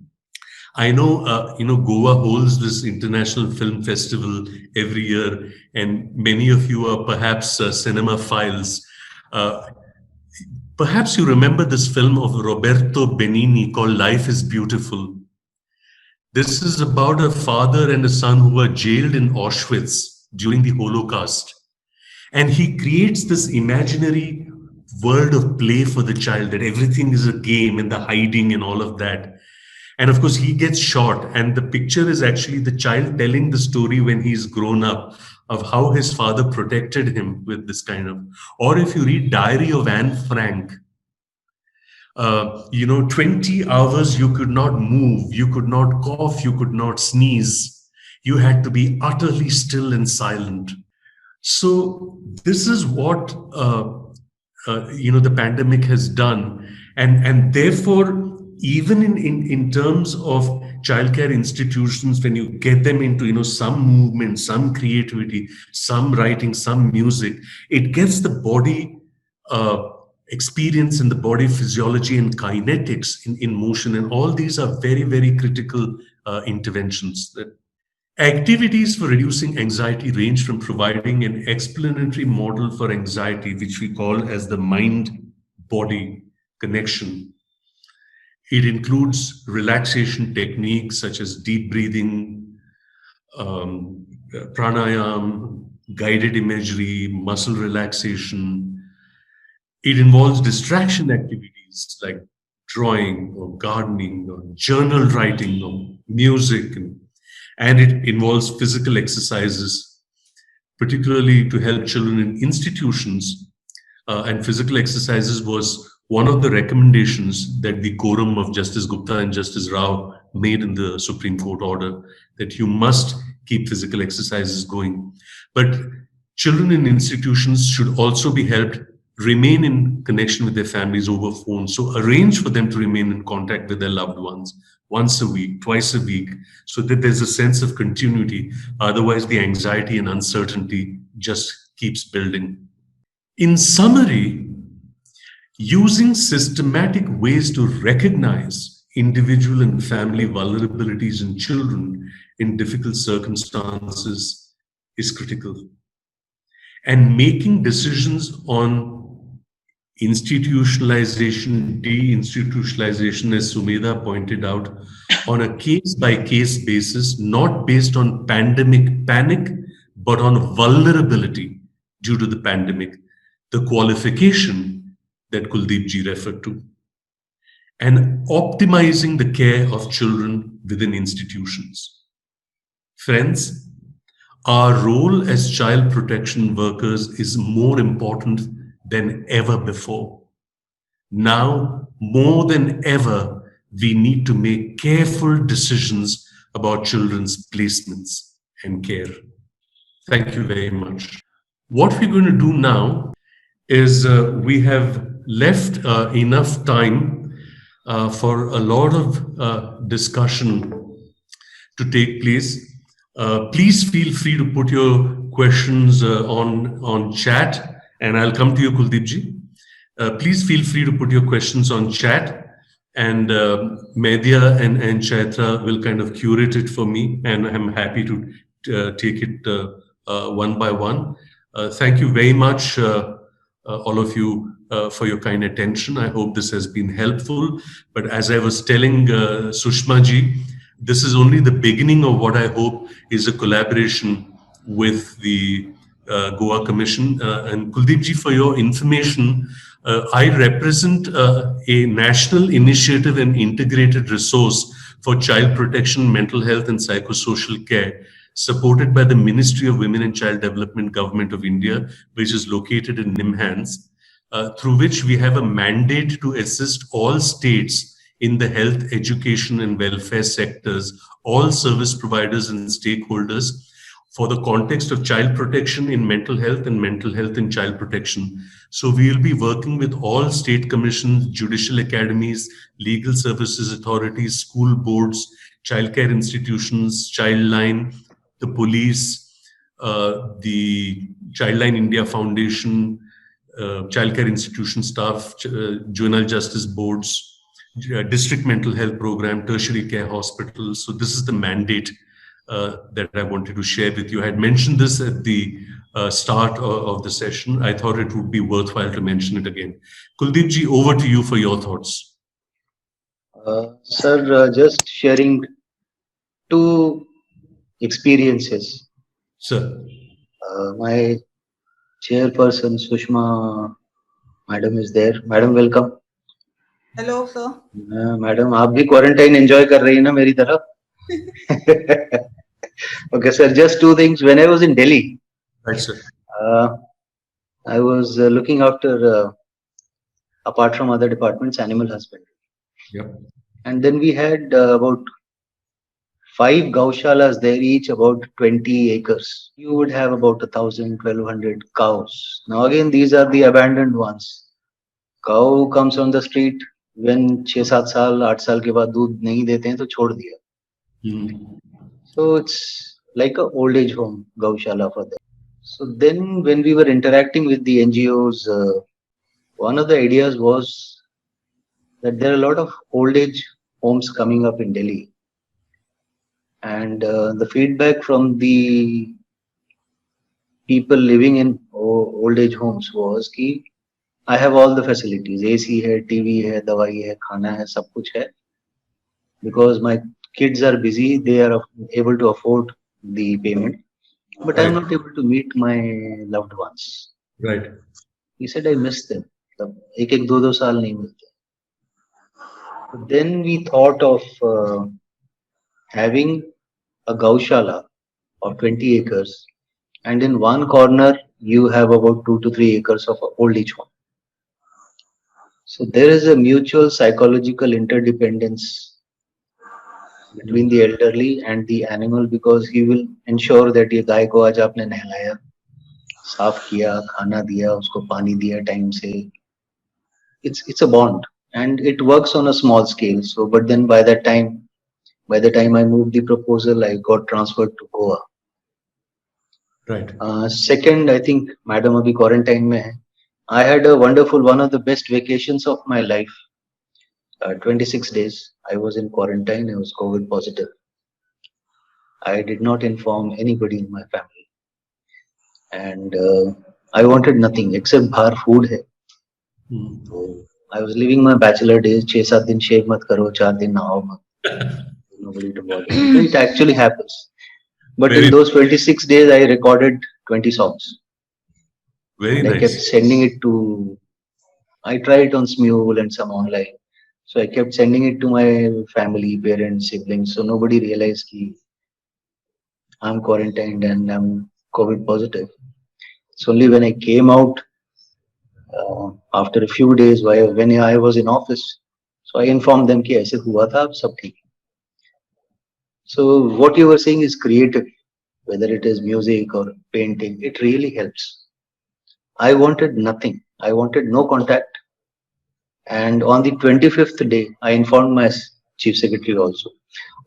I know, Goa holds this International Film Festival every year, and many of you are perhaps cinemaphiles. Perhaps you remember this film of Roberto Benigni called Life is Beautiful. This is about a father and a son who were jailed in Auschwitz during the Holocaust. And he creates this imaginary world of play for the child, that everything is a game and the hiding and all of that. And of course, he gets shot. And the picture is actually the child telling the story when he's grown up of how his father protected him with this kind of, or if you read Diary of Anne Frank, 20 hours you could not move, you could not cough, you could not sneeze. You had to be utterly still and silent. So this is what, the pandemic has done. And therefore, even in terms of childcare institutions, when you get them into, some movement, some creativity, some writing, some music, it gets the body experience and the body physiology and kinetics in motion. And all these are very, very critical interventions. Activities for reducing anxiety range from providing an explanatory model for anxiety, which we call as the mind-body connection. It includes relaxation techniques such as deep breathing, pranayam, guided imagery, muscle relaxation. It involves distraction activities like drawing or gardening or journal writing or music. And it involves physical exercises, particularly to help children in institutions. And physical exercises was one of the recommendations that the quorum of Justice Gupta and Justice Rao made in the Supreme Court order, that you must keep physical exercises going. But children in institutions should also be helped remain in connection with their families over phone. So arrange for them to remain in contact with their loved ones once a week, twice a week, so that there's a sense of continuity. Otherwise, the anxiety and uncertainty just keeps building. In summary, using systematic ways to recognize individual and family vulnerabilities in children in difficult circumstances is critical. And making decisions on institutionalization, deinstitutionalization, as Sumedha pointed out, on a case-by-case basis, not based on pandemic panic, but on vulnerability due to the pandemic, the qualification that Kuldeep ji referred to, and optimizing the care of children within institutions. Friends, our role as child protection workers is more important than ever before. Now, more than ever, we need to make careful decisions about children's placements and care. Thank you very much. What we're going to do now is we have left enough time for a lot of discussion to take place. Please feel free to put your questions on chat, and I'll come to you, Kuldeep ji. Please feel free to put your questions on chat, and Medya and Chaitra will kind of curate it for me, and I'm happy to take it one by one. Thank you very much, all of you, for your kind attention. I hope this has been helpful. But as I was telling Sushma ji, this is only the beginning of what I hope is a collaboration with the Goa Commission. And Kuldeep ji, for your information, I represent a national initiative and integrated resource for child protection, mental health, and psychosocial care, supported by the Ministry of Women and Child Development, Government of India, which is located in Nimhans, through which we have a mandate to assist all states in the health, education, and welfare sectors, all service providers and stakeholders, for the context of child protection in mental health and mental health in child protection. So we will be working with all state commissions, judicial academies, legal services authorities, school boards, childcare institutions, Childline, the police, the Childline India Foundation, childcare institution staff, juvenile justice boards, district mental health program, tertiary care hospitals. So this is the mandate that I wanted to share with you. I had mentioned this at the start of the session. I thought it would be worthwhile to mention it again. Kuldeep ji, over to you for your thoughts. Sir, just sharing two experiences. Sir. My chairperson, Sushma Madam, is there. Madam, welcome. Hello, sir. Madam, आप भी quarantine enjoy कर रही हैं ना मेरी तरफ? Okay, sir, just two things. When I was in Delhi, Right, sir. I was looking after, apart from other departments, animal husbandry. Yep. And then we had about 5 gaushalas there, each about 20 acres. You would have about 1,000, 1,200 cows. Now again, these are the abandoned ones. Cow comes on the street when 6-7 साल 8 साल के बाद दूध नहीं देते हैं तो छोड़ दिया. So it's like a old age home, gaushala for them. So then when we were interacting with the NGOs, one of the ideas was that there are a lot of old age homes coming up in Delhi. And the feedback from the people living in old age homes was कि I have all the facilities, AC है, TV है, दवाई है, खाना है, सब कुछ है. Because my kids are busy, they are able to afford the payment, but right. I'm not able to meet my loved ones. Right. He said, I miss them. एक 2 साल नहीं मिलते. Then we thought of having a gaushala of 20 acres, and in one corner you have about 2 to 3 acres of old age home. So there is a mutual psychological interdependence between the elderly and the animal, because he will ensure that ये गाय को आज आपने नहलाया, साफ किया, खाना दिया, उसको पानी दिया time से. It's a bond, and it works on a small scale. So, but then by the time I moved the proposal, I got transferred to Goa. Right. Second, I think Madam abhi quarantine mein hai. I had a wonderful, one of the best vacations of my life. 26 days I was in quarantine. I was COVID positive. I did not inform anybody in my family, and I wanted nothing except bahar food hai. तो I was living my bachelor days. 6-7 दिन shave मत करो, 4 दिन नहाओ मत. Nobody to bother. So it actually happens. But Very- in those 26 days, I recorded 20 songs. Very And I kept nice. sending it to. I tried it on Smule and some online. So I kept sending it to my family, parents, siblings. So nobody realized that I'm quarantined and I'm COVID positive. It's only when I came out after a few days, when I was in office, so I informed them कि ऐसे हुआ था, अब सब ठीक है. So what you were saying is creative, whether it is music or painting, it really helps. I wanted nothing. I wanted no contact. And on the 25th day, I informed my chief secretary also.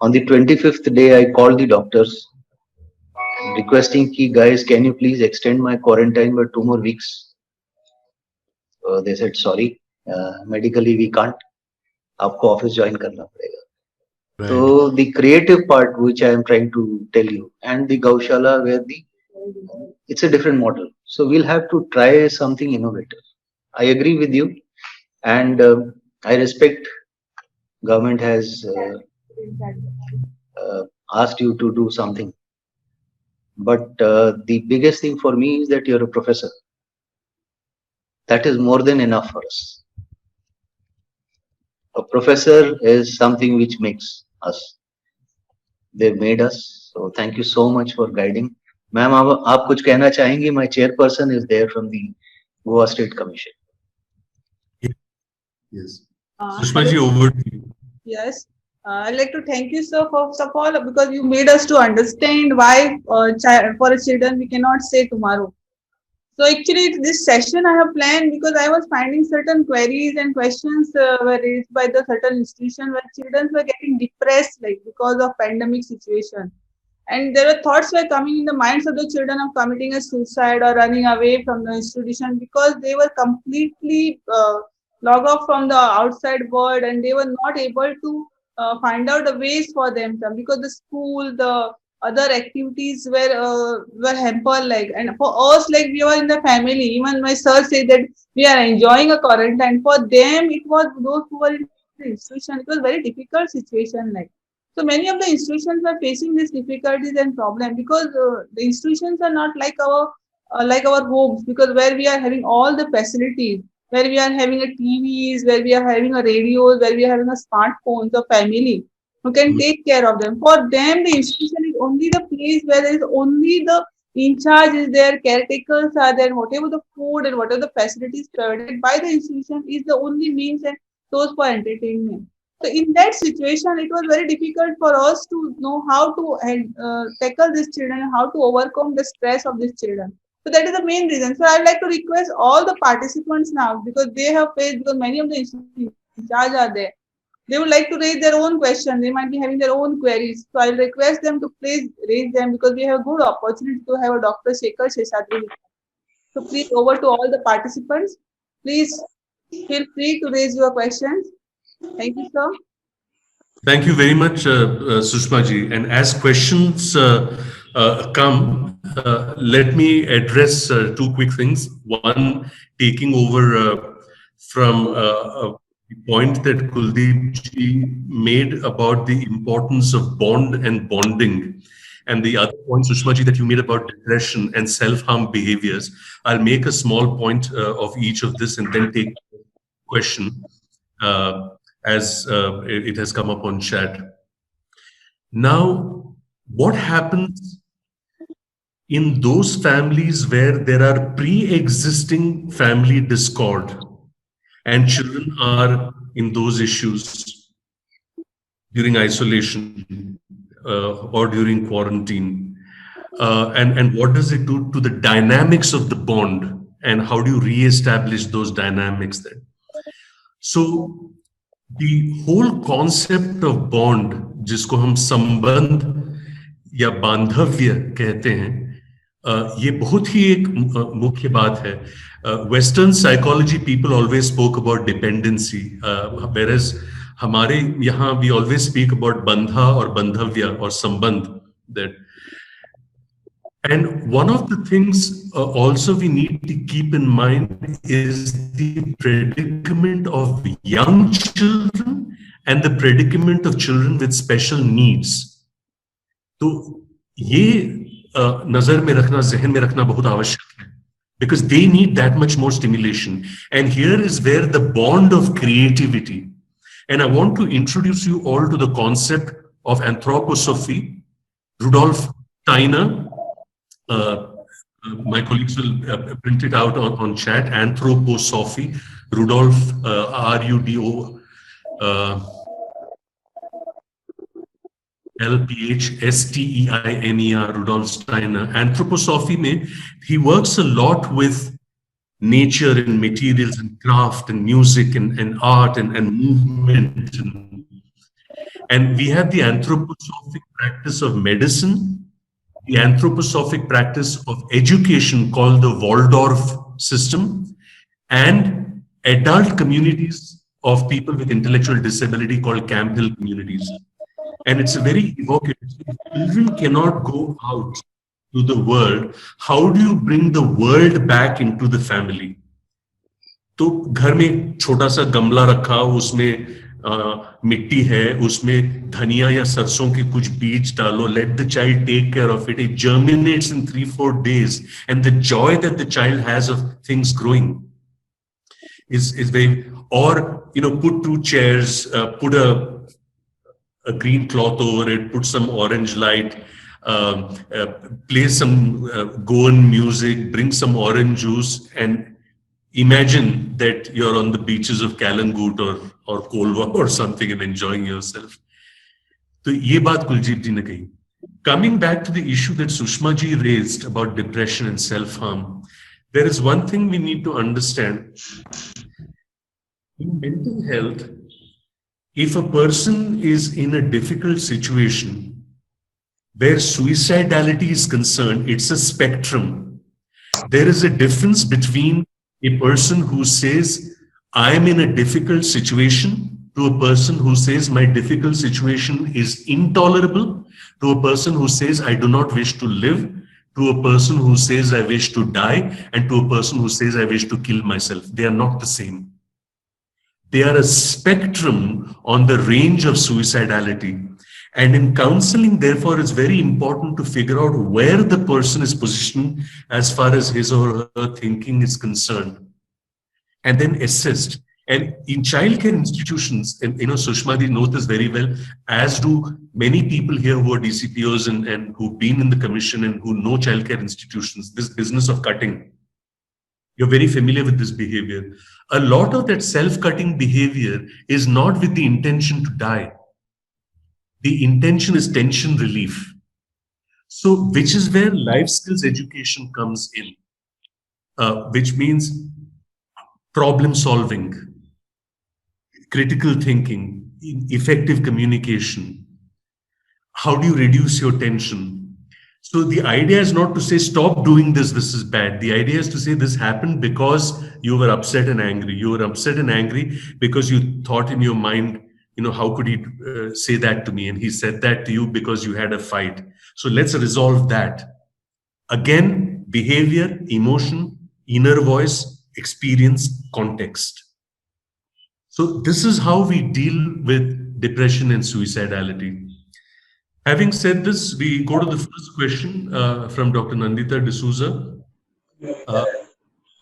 On the 25th day, I called the doctors requesting ki guys, can you please extend my quarantine by 2 more weeks? They said sorry, medically we can't. आपको office join करना पड़ेगा. Right. So the creative part which I am trying to tell you, and the Gaushala where it's a different model. So we'll have to try something innovative. I agree with you, and I respect government has asked you to do something. But the biggest thing for me is that you're a professor. That is more than enough for us. A professor is something which makes us. They've made us. So thank you so much for guiding. Ma'am, आप कुछ कहना चाहेंगी? My chairperson is there from the Goa State Commission. Yes. Sushma ji, Hello. over to you. Yes. I'd like to thank you, sir, first of all, because you made us to understand why for a children we cannot say tomorrow. So actually, this session I have planned because I was finding certain queries and questions were raised by the certain institution where children were getting depressed, like because of pandemic situation. And there were thoughts were coming in the minds of the children of committing a suicide or running away from the institution because they were completely log off from the outside world and they were not able to find out the ways for themselves because the school, the other activities were hampered, like, and for us, like, we were in the family. Even my sir said that we are enjoying a quarantine. For them, it was those who were in the institution. It was very difficult situation, like. So many of the institutions are facing these difficulties and problems because the institutions are not like our homes, because where we are having all the facilities, where we are having a TVs, where we are having a radios, where we are having a smartphones, a family who can take care of them. For them, the institution is only the place where there is only the in charge is there, caretakers are there, whatever the food and whatever the facilities provided by the institution is the only means and source for entertainment. So in that situation, it was very difficult for us to know how to tackle these children, how to overcome the stress of these children. So that is the main reason. So I'd like to request all the participants now, because they have faced, because many of the institutions in charge are there. They would like to raise their own question. They might be having their own queries. So I'll request them to please raise them, because we have a good opportunity to have a Dr. Shekhar Seshadri. So please, over to all the participants. Please feel free to raise your questions. Thank you, sir. Thank you very much, Sushma ji. And as questions come, let me address two quick things. One, taking over from a point that Kuldeep ji made about the importance of bond and bonding. And the other point, Sushma ji, that you made about depression and self-harm behaviors. I'll make a small point of each of this and then take a question as it has come up on chat. Now, what happens in those families where there are pre-existing family discord and children are in those issues during isolation or during quarantine? And what does it do to the dynamics of the bond, and how do you re-establish those dynamics then? So the whole concept of bond, जिसको हम संबंध या बांधव्य कहते हैं, ये बहुत ही एक मुख्य बात है. Western psychology people always spoke about dependency, whereas हमारे यहाँ we always speak about बंधा और बंधव्य or संबंध. That And one of the things also we need to keep in mind is the predicament of young children and the predicament of children with special needs. तो ये नजर में रखना, जहन में रखना बहुत आवश्यक है, because they need that much more stimulation. And here is where the bond of creativity. And I want to introduce you all to the concept of anthroposophy. Rudolf Steiner, my colleagues will print it out on chat. Anthroposophy, Rudolf RUDO LPHSTEINER, Rudolf Steiner. Anthroposophy mein, he works a lot with nature and materials and craft and music and art and movement. And we have the anthroposophic practice of medicine, the anthroposophic practice of education called the Waldorf system, and adult communities of people with intellectual disability called Campbell communities. And it's a very evocative. If children cannot go out to the world, how do you bring the world back into the family? तो घर में छोटा सा गमला रखा, उसमें मिट्टी है, उसमें धनिया या सरसों के कुछ बीज डालो, let the child take care of it. It germinates in 3-4 days, and the joy that the child has of things growing is very. Or put 2 chairs, put a green cloth over it, put some orange light, play some Goan music, bring some orange juice, and imagine that you're on the beaches of Kalangut or Kolwa or something and enjoying yourself. So ye baat Kuljit ji ne kahi. Coming back to the issue that Sushma ji raised about depression and self-harm, there is one thing we need to understand. In mental health, if a person is in a difficult situation where suicidality is concerned, it's a spectrum. There is a difference between a person who says, I am in a difficult situation, to a person who says, my difficult situation is intolerable, to a person who says, I do not wish to live, to a person who says, I wish to die, and to a person who says, I wish to kill myself. They are not the same. They are a spectrum on the range of suicidality. And in counseling, therefore, it's very important to figure out where the person is positioned as far as his or her thinking is concerned, and then assist. And in childcare institutions, and Sushma ji knows this very well, as do many people here who are DCPOs and who've been in the commission and who know childcare institutions, this business of cutting. You're very familiar with this behavior. A lot of that self-cutting behavior is not with the intention to die. The intention is tension relief. So, which is where life skills education comes in, which means problem solving, critical thinking, effective communication. How do you reduce your tension? So the idea is not to say, stop doing this, this is bad. The idea is to say this happened because you were upset and angry. You were upset and angry because you thought in your mind, how could he say that to me? And he said that to you because you had a fight. So let's resolve that. Again, behavior, emotion, inner voice, experience, context. So this is how we deal with depression and suicidality. Having said this, we go to the first question from Dr. Nandita D'Souza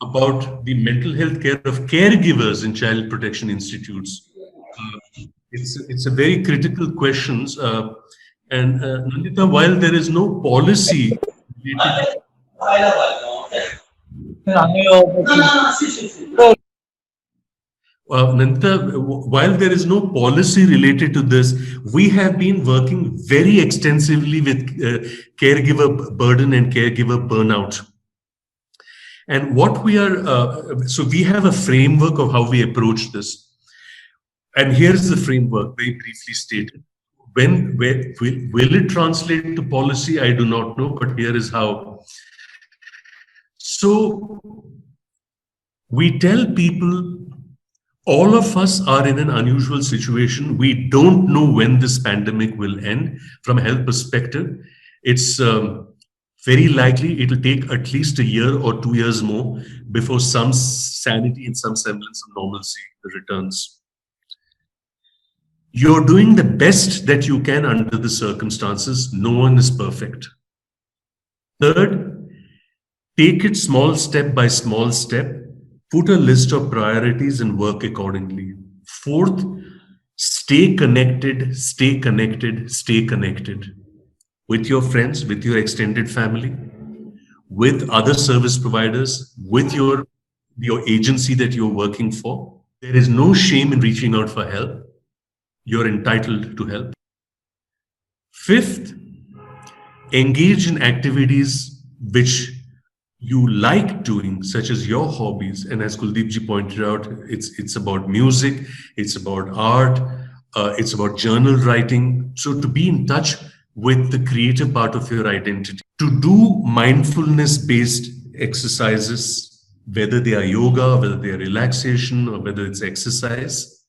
about the mental health care of caregivers in child protection institutes. It's a very critical question. And Nandita, while there is no policy Nandita, while there is no policy related to this, we have been working very extensively with caregiver burden and caregiver burnout. And what we are, so we have a framework of how we approach this. And here's the framework, very briefly stated. Will it translate to policy? I do not know, but here is how. So we tell people, all of us are in an unusual situation. We don't know when this pandemic will end. From a health perspective, it's very likely it will take at least a year or 2 years more before some sanity and some semblance of normalcy returns. You're doing the best that you can under the circumstances. No one is perfect. Third, take it small step by small step. Put a list of priorities and work accordingly. Fourth, stay connected, stay connected, stay connected with your friends, with your extended family, with other service providers, with your agency that you're working for. There is no shame in reaching out for help. You're entitled to help. Fifth, engage in activities which you like doing, such as your hobbies. And as Kuldeepji pointed out, it's about music, it's about art, it's about journal writing. So to be in touch with the creative part of your identity, to do mindfulness-based exercises, whether they are yoga, whether they are relaxation, or whether it's exercise.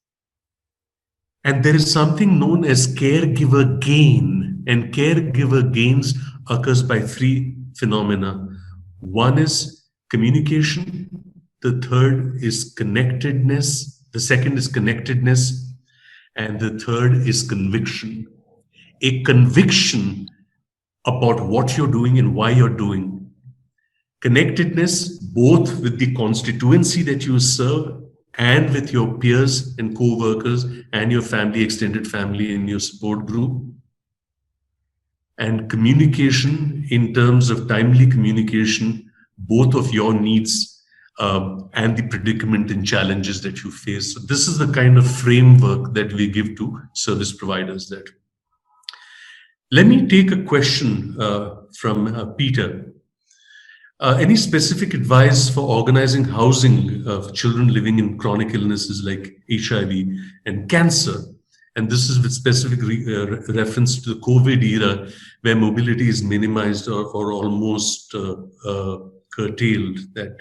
And there is something known as caregiver gain, and caregiver gains occurs by three phenomena. One is communication, the third is connectedness, the second is connectedness, and the third is conviction. A conviction about what you're doing and why you're doing. Connectedness, both with the constituency that you serve and with your peers and co-workers and your family, extended family in your support group. And communication in terms of timely communication, both of your needs and the predicament and challenges that you face. So this is the kind of framework that we give to service providers there. Let me take a question from Peter. Any specific advice for organizing housing of children living in chronic illnesses like HIV and cancer? And this is with specific reference to the COVID era, where mobility is minimized or almost curtailed. That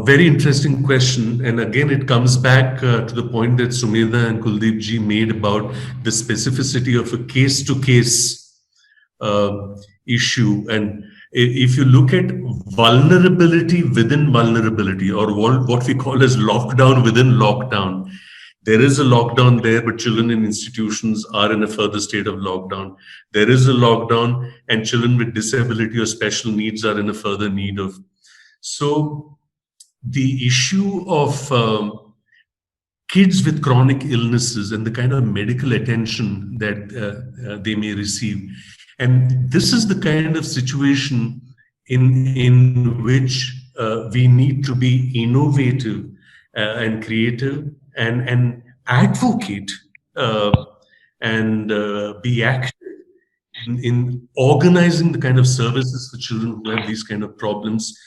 very interesting question. And again, it comes back to the point that Sumedha and Kuldeepji made about the specificity of a case-to-case issue. And if you look at vulnerability within vulnerability, or what we call as lockdown within lockdown, there is a lockdown there, but children in institutions are in a further state of lockdown. There is a lockdown, and children with disability or special needs are in a further need of. So the issue of kids with chronic illnesses and the kind of medical attention that they may receive. And this is the kind of situation in which we need to be innovative and creative and advocate and be active in organizing the kind of services for children who have these kind of problems.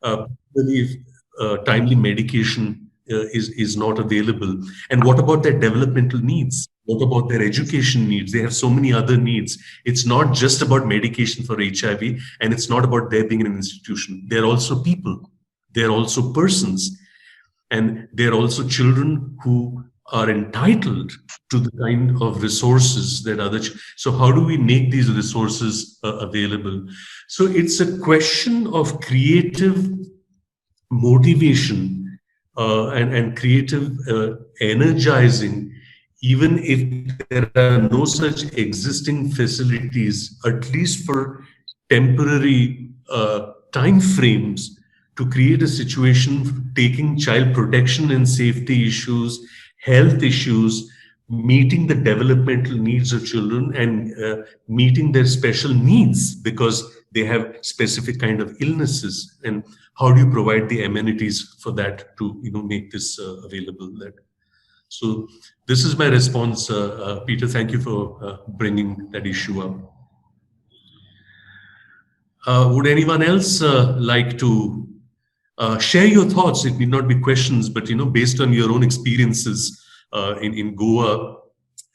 Particularly if timely medication is not available. And what about their developmental needs? What about their education needs? They have so many other needs. It's not just about medication for HIV, and it's not about their being in an institution. They're also people. They're also persons. And they're also children who are entitled to the kind of resources that so how do we make these resources available? So it's a question of creative motivation and creative energizing, even if there are no such existing facilities, at least for temporary time frames, to create a situation taking child protection and safety issues, health issues, meeting the developmental needs of children and meeting their special needs because they have specific kind of illnesses. And how do you provide the amenities for that to make this available? So this is my response, Peter. Thank you for bringing that issue up. Would anyone else like to share your thoughts? It need not be questions, but based on your own experiences in Goa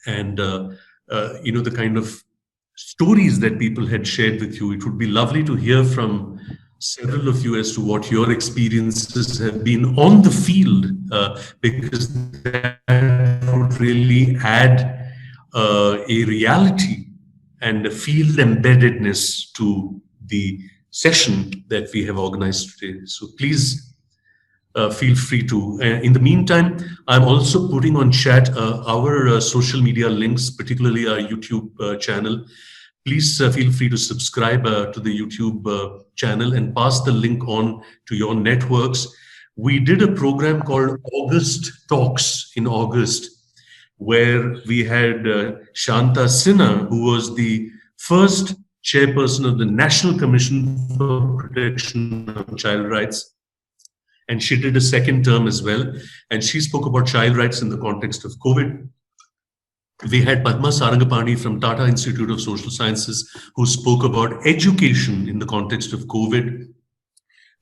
and the kind of stories that people had shared with you. It would be lovely to hear from several of you as to what your experiences have been on the field, because that would really add a reality and a field embeddedness to the session that we have organized today. So please feel free to. In the meantime, I'm also putting on chat our social media links, particularly our YouTube channel. Please feel free to subscribe to the YouTube channel and pass the link on to your networks. We did a program called August Talks in August, where we had Shanta Sinha, who was the first chairperson of the National Commission for Protection of Child Rights. And she did a second term as well. And she spoke about child rights in the context of COVID. We had Padma Sarangapani from Tata Institute of Social Sciences, who spoke about education in the context of COVID.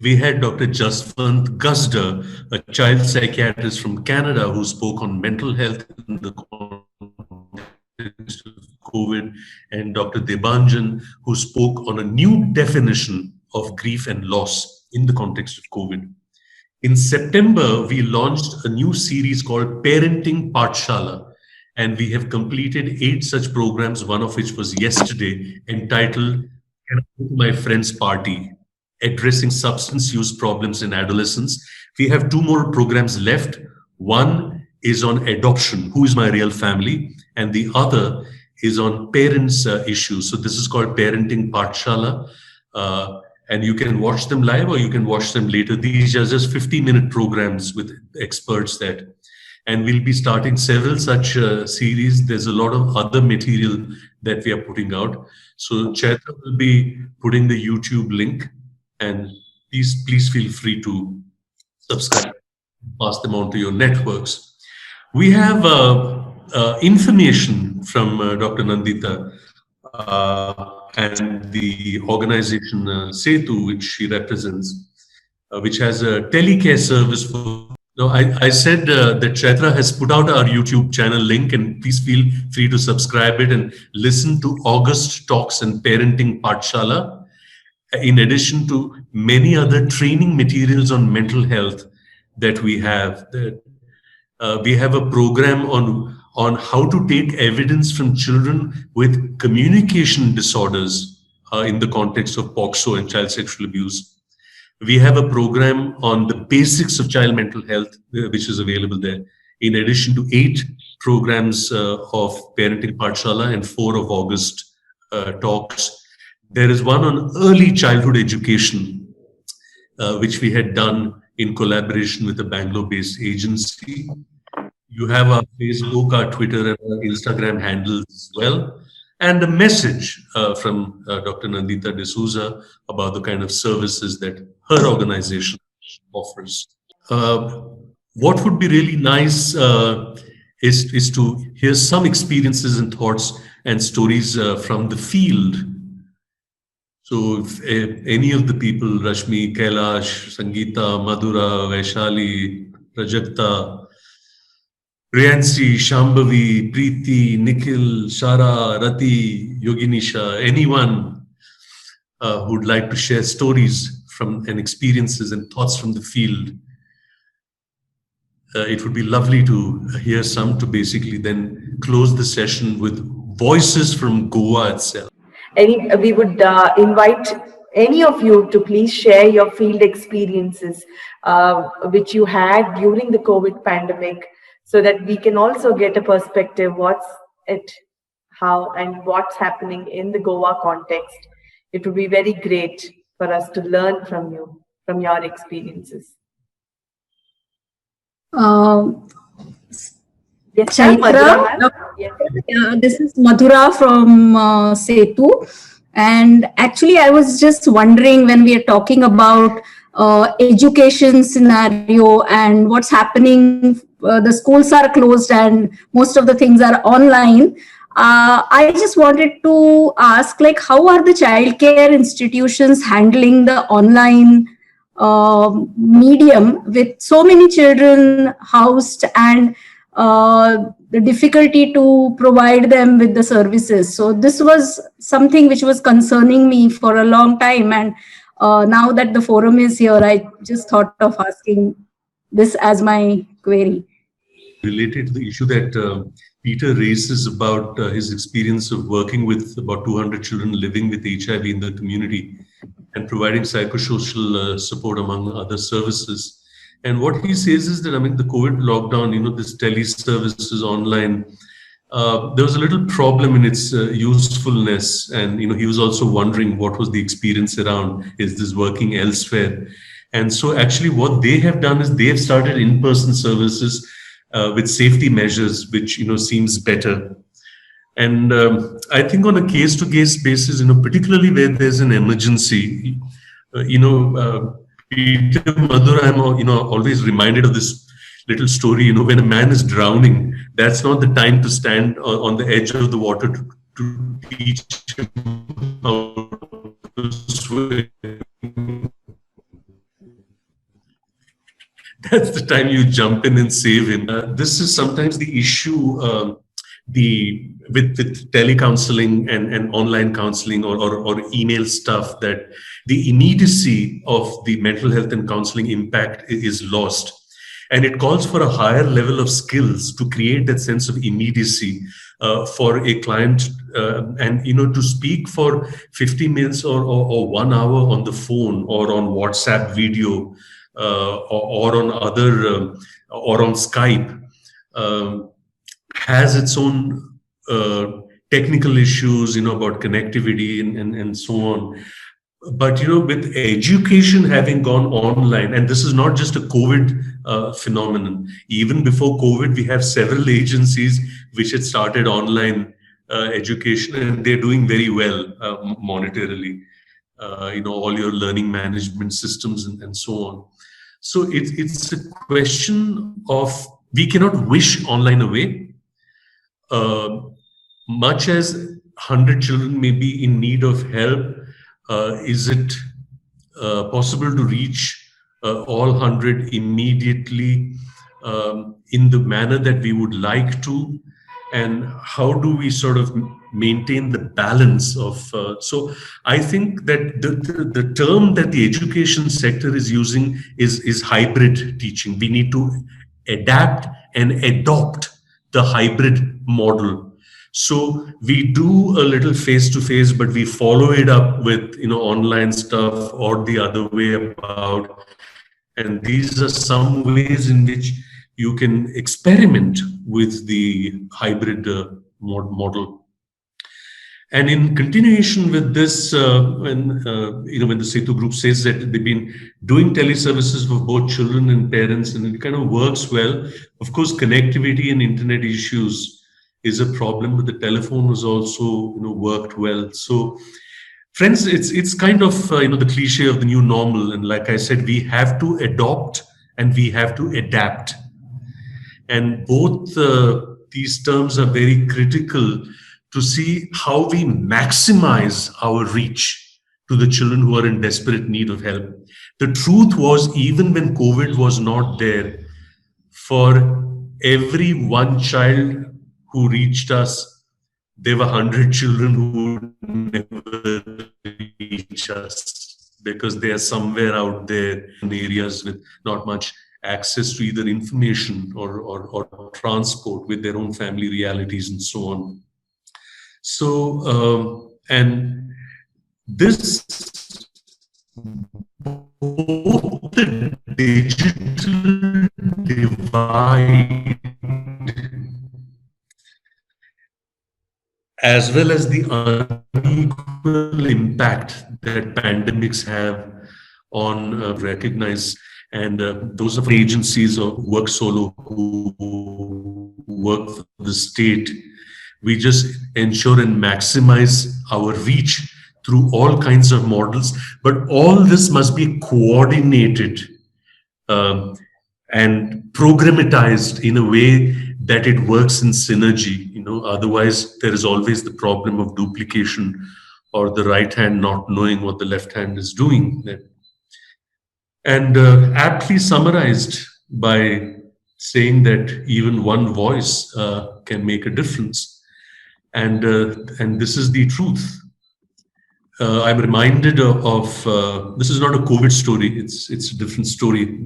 We had Dr. Jaswant Gasda, a child psychiatrist from Canada, who spoke on mental health in the context of COVID, and Dr. Debanjan, who spoke on a new definition of grief and loss in the context of COVID. In September, we launched a new series called Parenting Pathshala, and we have completed 8 such programs, one of which was yesterday, entitled Can I Go to My Friend's Party? Addressing substance use problems in adolescents. We have 2 more programs left. One is on adoption, who is my real family, and the other is on parents' issues. So this is called Parenting Pathshala, and you can watch them live or you can watch them later. These are just 50-minute programs with experts that. And we'll be starting several such series. There's a lot of other material that we are putting out. So Chaitra will be putting the YouTube link, and please feel free to subscribe, pass them on to your networks. We have information from Dr. Nandita and the organization Setu, which she represents, which has a telecare service for. No, I said that Chaitra has put out our YouTube channel link, and please feel free to subscribe it and listen to August Talks and Parenting Pathshala, in addition to many other training materials on mental health that we have. We have a program on how to take evidence from children with communication disorders in the context of POCSO and child sexual abuse. We have a program on the basics of child mental health, which is available there, in addition to 8 programs of Parenting Pathshala and 4 of August talks. There is one on early childhood education, which we had done in collaboration with a Bangalore-based agency. You have our Facebook, our Twitter, and our Instagram handles as well. And a message from Dr. Nandita D'Souza about the kind of services that her organization offers. What would be really nice is to hear some experiences and thoughts and stories from the field. So if any of the people, Rashmi, Kailash, Sangeeta, Madhura, Vaishali, Prajakta, Riyansi, Shambhavi, Preeti, Nikhil, Shara, Rati, Yoginisha, anyone who'd like to share stories from and experiences and thoughts from the field, it would be lovely to hear some, to basically then close the session with voices from Goa itself. We would invite any of you to please share your field experiences which you had during the COVID pandemic, so that we can also get a perspective how and what's happening in the Goa context. It would be very great for us to learn from you, from your experiences. Yes, Chaitra, this is Madhura from Setu. And actually, I was just wondering, when we are talking about education scenario and what's happening, the schools are closed and most of the things are online. I just wanted to ask, like, how are the childcare institutions handling the online medium with so many children housed, and the difficulty to provide them with the services? So this was something which was concerning me for a long time, and now that the forum is here, I just thought of asking this as my query. Related to the issue that Peter raises about his experience of working with about 200 children living with HIV in the community and providing psychosocial support among other services. And what he says is that, I mean, the COVID lockdown, this teleservices online, there was a little problem in its usefulness. And, he was also wondering what was the experience around, is this working elsewhere? And so actually what they have done is they have started in-person services with safety measures, which, seems better. And I think on a case-to-case basis, particularly where there's an emergency, Peter, Madhur, I'm always reminded of this little story. When a man is drowning, that's not the time to stand on the edge of the water to teach him how to swim. That's the time you jump in and save him. This is sometimes the issue with telecounseling and online counseling or email stuff, that the immediacy of the mental health and counseling impact is lost. And it calls for a higher level of skills to create that sense of immediacy for a client, and to speak for 50 minutes or 1 hour on the phone or on WhatsApp video or on other or on Skype has its own technical issues, about connectivity and so on. But, with education having gone online, and this is not just a COVID phenomenon. Even before COVID, we have several agencies which had started online education, and they're doing very well monetarily. All your learning management systems and so on. So it's a question of, we cannot wish online away. Much as 100 children may be in need of help, is it possible to reach all 100 immediately in the manner that we would like to? And how do we sort of maintain the balance of... so I think that the term that the education sector is using is hybrid teaching. We need to adapt and adopt the hybrid model. So we do a little face-to-face, but we follow it up with, online stuff or the other way about. And these are some ways in which you can experiment with the hybrid model. And in continuation with this, when the Setu group says that they've been doing teleservices for both children and parents, and it kind of works well. Of course, connectivity and internet issues is a problem, but the telephone was also, worked well. So, friends, it's kind of, the cliche of the new normal. And like I said, we have to adopt and we have to adapt. And both these terms are very critical to see how we maximize our reach to the children who are in desperate need of help. The truth was, even when COVID was not there, for every one child who reached us, there were 100 children who would never reach us because they are somewhere out there in areas with not much access to either information or transport, with their own family realities and so on. So, and this, both the digital divide as well as the unequal impact that pandemics have on recognize, and those of agencies or work solo who work for the state, we just ensure and maximize our reach through all kinds of models. But all this must be coordinated and programmatized in a way that it works in synergy. Otherwise there is always the problem of duplication, or the right hand not knowing what the left hand is doing. And aptly summarized by saying that even one voice can make a difference. And this is the truth. I'm reminded of this is not a COVID story. It's a different story.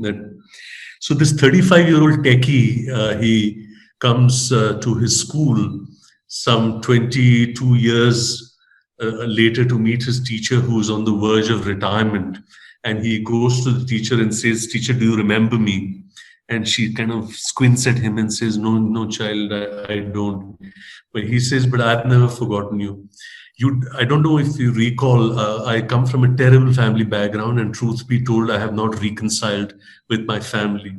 So this 35-year-old techie, he comes to his school some 22 years later to meet his teacher who's on the verge of retirement. And he goes to the teacher and says, "Teacher, do you remember me?" And she kind of squints at him and says, "No, no, child, I don't." But he says, "But I've never forgotten you. I don't know if you recall, I come from a terrible family background, and truth be told, I have not reconciled with my family.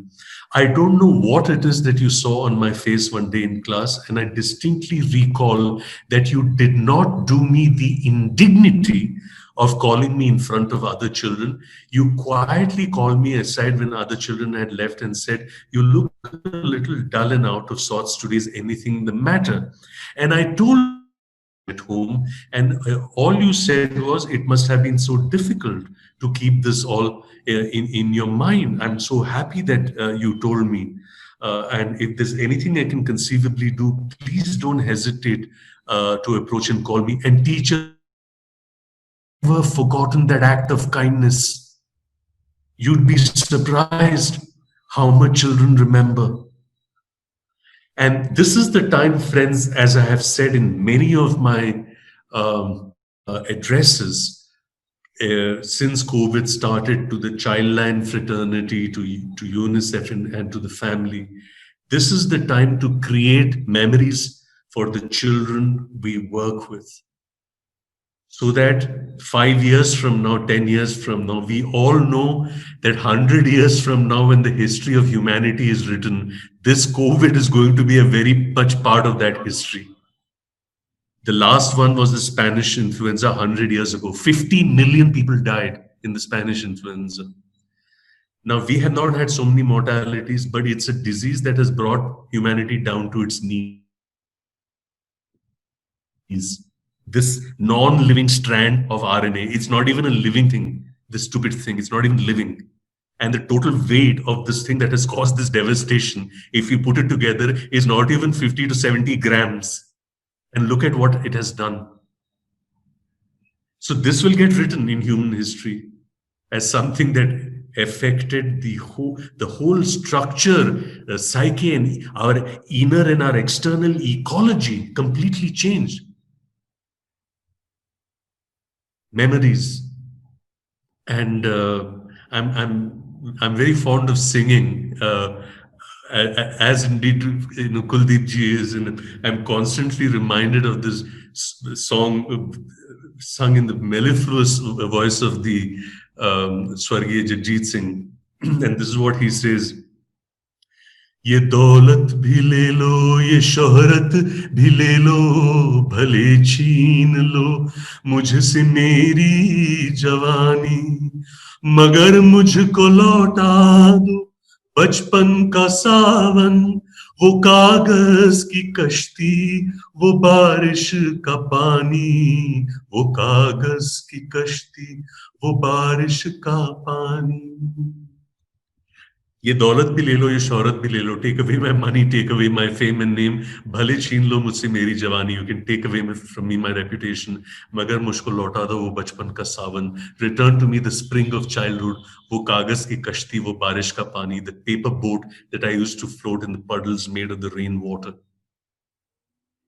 I don't know what it is that you saw on my face one day in class, and I distinctly recall that you did not do me the indignity of calling me in front of other children. You quietly called me aside when other children had left and said, 'You look a little dull and out of sorts today. Is anything the matter?' And I told at home, and all you said was, 'It must have been so difficult to keep this all in your mind. I'm so happy that you told me. And if there's anything I can conceivably do, please don't hesitate to approach and call me.' And teacher, never forgotten that act of kindness. You'd be surprised how much children remember. And this is the time, friends, as I have said in many of my addresses, since COVID started, to the Childline Fraternity, to UNICEF and to the family, this is the time to create memories for the children we work with. So that 5 years from now, 10 years from now, we all know that 100 years from now, when the history of humanity is written, this COVID is going to be a very much part of that history. The last one was the Spanish influenza 100 years ago. 15 million people died in the Spanish influenza. Now, we have not had so many mortalities, but it's a disease that has brought humanity down to its knees. This non-living strand of RNA, it's not even a living thing, this stupid thing, it's not even living. And the total weight of this thing that has caused this devastation, if you put it together, is not even 50 to 70 grams. And look at what it has done. So this will get written in human history as something that affected the whole structure, psyche, and our inner and our external ecology completely changed. Memories. And I'm very fond of singing, as indeed Kuldeep ji is, and I'm constantly reminded of this song sung in the mellifluous voice of the Swargiya Jagjit Singh. And this is what he says: "ये दौलत भी ले लो, ये शोहरत भी ले लो, भले छीन लो मुझसे मेरी जवानी, मगर मुझको लौटा दो बचपन का सावन, वो कागज की कश्ती, वो बारिश का पानी, वो कागज की कश्ती, वो बारिश का पानी." ये दौलत भी ले लो, ये शोहरत भी ले लो, take away my money, take away my fame and name, भले छीन लो मुझसे मेरी जवानी, you can take away from me my reputation, मगर मुझको लौटा दो वो बचपन का सावन, return to me the spring of childhood, वो कागज की कश्ती, वो बारिश का पानी, the paper boat that I used to float in the puddles made of the rainwater.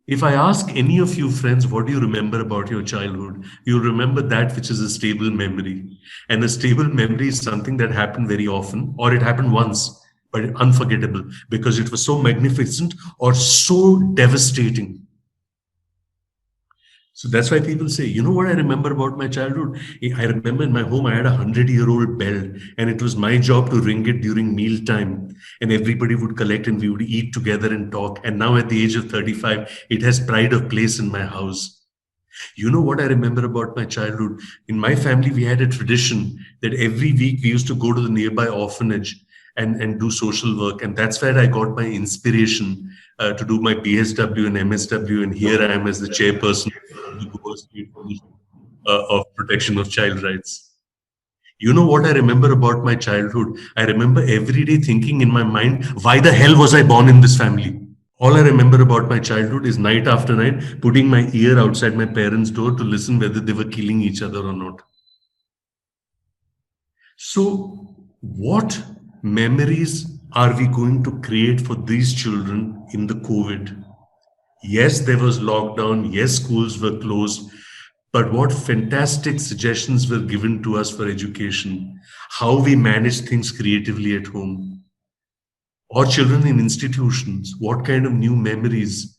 If I ask any of you friends, what do you remember about your childhood? You'll remember that which is a stable memory. And a stable memory is something that happened very often, or it happened once, but unforgettable because it was so magnificent or so devastating. So that's why people say, you know what I remember about my childhood? I remember in my home, I had a 100-year-old bell, and it was my job to ring it during mealtime. And everybody would collect and we would eat together and talk. And now at the age of 35, it has pride of place in my house. You know what I remember about my childhood? In my family, we had a tradition that every week we used to go to the nearby orphanage and do social work. And that's where I got my inspiration to do my BSW and MSW. And here I am as the chairperson of the Goa State Commission of Protection of Child Rights. You know what I remember about my childhood? I remember every day thinking in my mind, why the hell was I born in this family? All I remember about my childhood is night after night, putting my ear outside my parents' door to listen whether they were killing each other or not. So what memories are we going to create for these children in the COVID? Yes, there was lockdown. Yes, schools were closed. But what fantastic suggestions were given to us for education, how we manage things creatively at home. Or children in institutions, what kind of new memories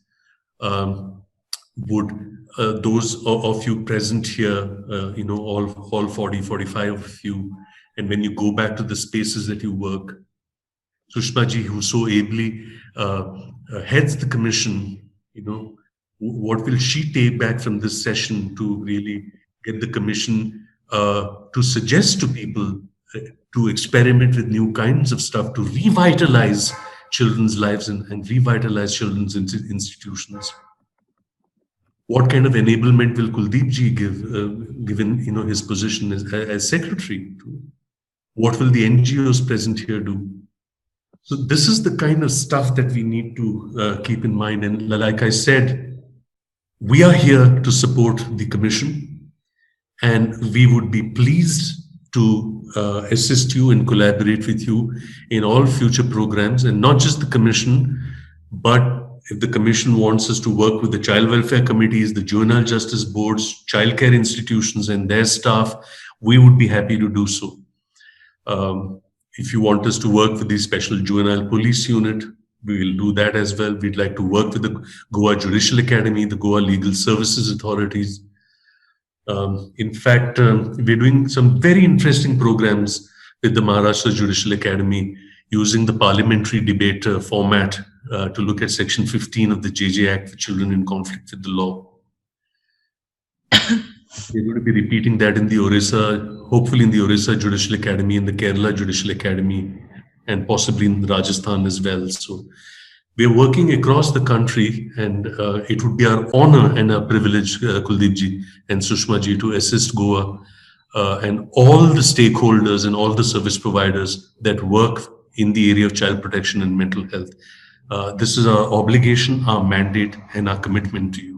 would those of you present here, all 40, 45 of you, and when you go back to the spaces that you work, Sushma ji, who so ably heads the commission, what will she take back from this session to really get the commission to suggest to people to experiment with new kinds of stuff, to revitalize children's lives and revitalize children's institutions? What kind of enablement will Kuldeep ji give, given his position as secretary? What will the NGOs present here do? So this is the kind of stuff that we need to keep in mind. And like I said, we are here to support the commission, and we would be pleased to assist you and collaborate with you in all future programs, and not just the commission, but if the commission wants us to work with the child welfare committees, the juvenile justice boards, childcare institutions and their staff, we would be happy to do so. If you want us to work with the special juvenile police unit, we will do that as well. We'd like to work with the Goa Judicial Academy, the Goa Legal Services Authorities. In fact, we're doing some very interesting programs with the Maharashtra Judicial Academy using the parliamentary debate format to look at Section 15 of the JJ Act for children in conflict with the law. We're going to be repeating that in the Orissa, hopefully in the Orissa Judicial Academy, in the Kerala Judicial Academy, and possibly in Rajasthan as well. So we're working across the country, and it would be our honor and our privilege, Kuldeep ji and Sushma ji, to assist Goa and all the stakeholders and all the service providers that work in the area of child protection and mental health. This is our obligation, our mandate, and our commitment to you.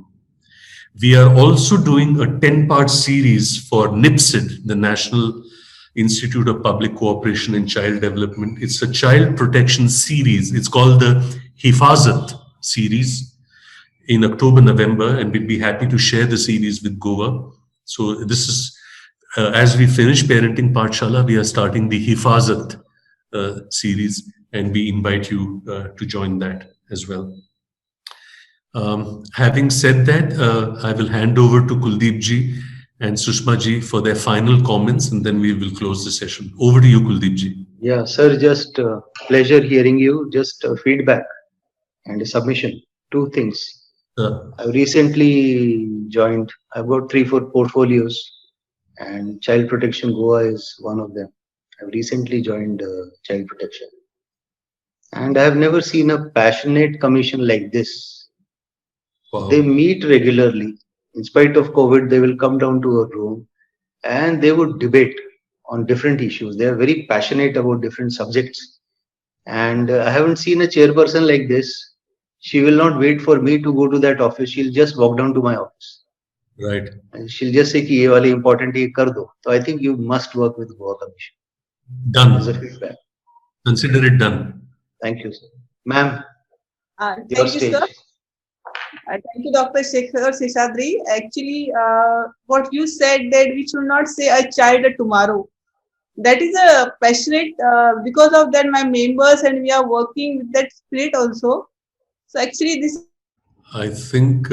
We are also doing a 10-part series for NIPSID, the National Institute of Public Cooperation in Child Development. It's a child protection series. It's called the Hifazat series in October, November, and we'd be happy to share the series with Goa. So this is, as we finish Parenting Pathshala, we are starting the Hifazat series, and we invite you to join that as well. Having said that, I will hand over to Kuldeep ji and Sushma ji for their final comments, and then we will close the session. Over to you, Kuldeep ji. Yeah, sir, just pleasure hearing you. Just feedback and a submission. Two things. I've recently joined, I've got 3-4 portfolios, and Child Protection Goa is one of them. I've recently joined Child Protection. And I've never seen a passionate commission like this. Wow. They meet regularly. In spite of COVID, they will come down to a room and they would debate on different issues. They are very passionate about different subjects. And I haven't seen a chairperson like this. She will not wait for me to go to that office. She'll just walk down to my office. Right. And she'll just say, "Ki ye wali important ye kar do." So I think you must work with Goa Commission. Done. As a feedback. Consider it done. Thank you, sir. Ma'am, Thank you, sir. Thank you, Dr. Shekhar Seshadri. Actually, what you said that we should not say a child tomorrow. That is a passionate, because of that my members and we are working with that spirit also. So actually this. I think.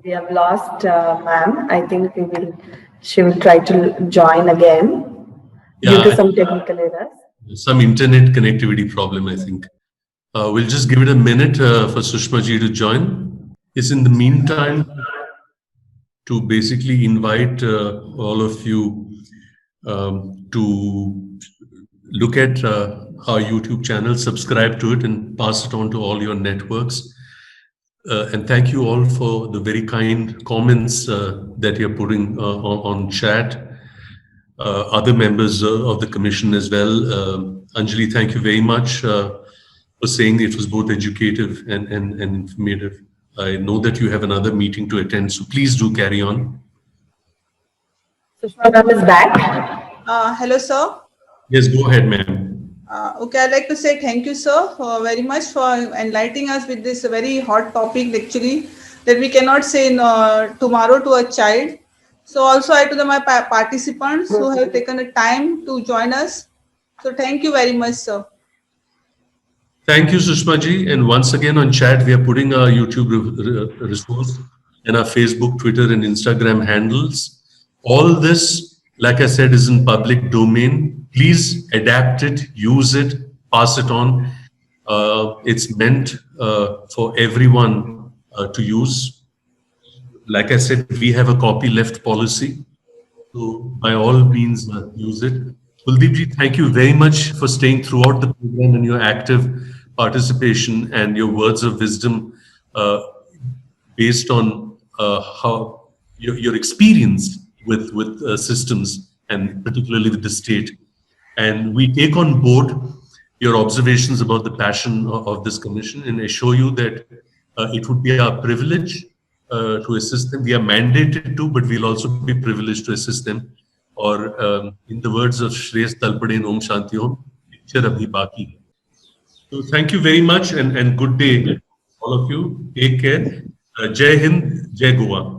We have lost ma'am. I think she will try to join again due to some technical errors. Some internet connectivity problem, I think. We'll just give it a minute for Sushma ji to join. It's in the meantime to basically invite all of you to look at our YouTube channel, subscribe to it, and pass it on to all your networks. And thank you all for the very kind comments that you're putting on chat. Other members of the commission as well. Anjali, thank you very much for saying it was both educative and informative. I know that you have another meeting to attend, so please do carry on. Sushma ma'am is back. Hello, sir. Yes, go ahead, ma'am. Okay, I'd like to say thank you, sir, very much for enlightening us with this very hot topic, actually, that we cannot say tomorrow to a child. So also I to my participants who have taken the time to join us. So thank you very much, sir. Thank you, Sushma ji. And once again on chat, we are putting our YouTube resource and our Facebook, Twitter, and Instagram handles. All this, like I said, is in public domain. Please adapt it, use it, pass it on. It's meant for everyone to use. Like I said, we have a copyleft policy. So by all means, use it. Kuldeep ji, thank you very much for staying throughout the program and your active participation and your words of wisdom based on how your experience with systems and particularly with the state. And we take on board your observations about the passion of this commission and assure you that it would be our privilege to assist them. We are mandated to, but we'll also be privileged to assist them. Or in the words of Shreyas Talpade in Om Shanti Om, picture abhi baki. So thank you very much and good day, all of you. Take care. Jai Hind, Jai Goa.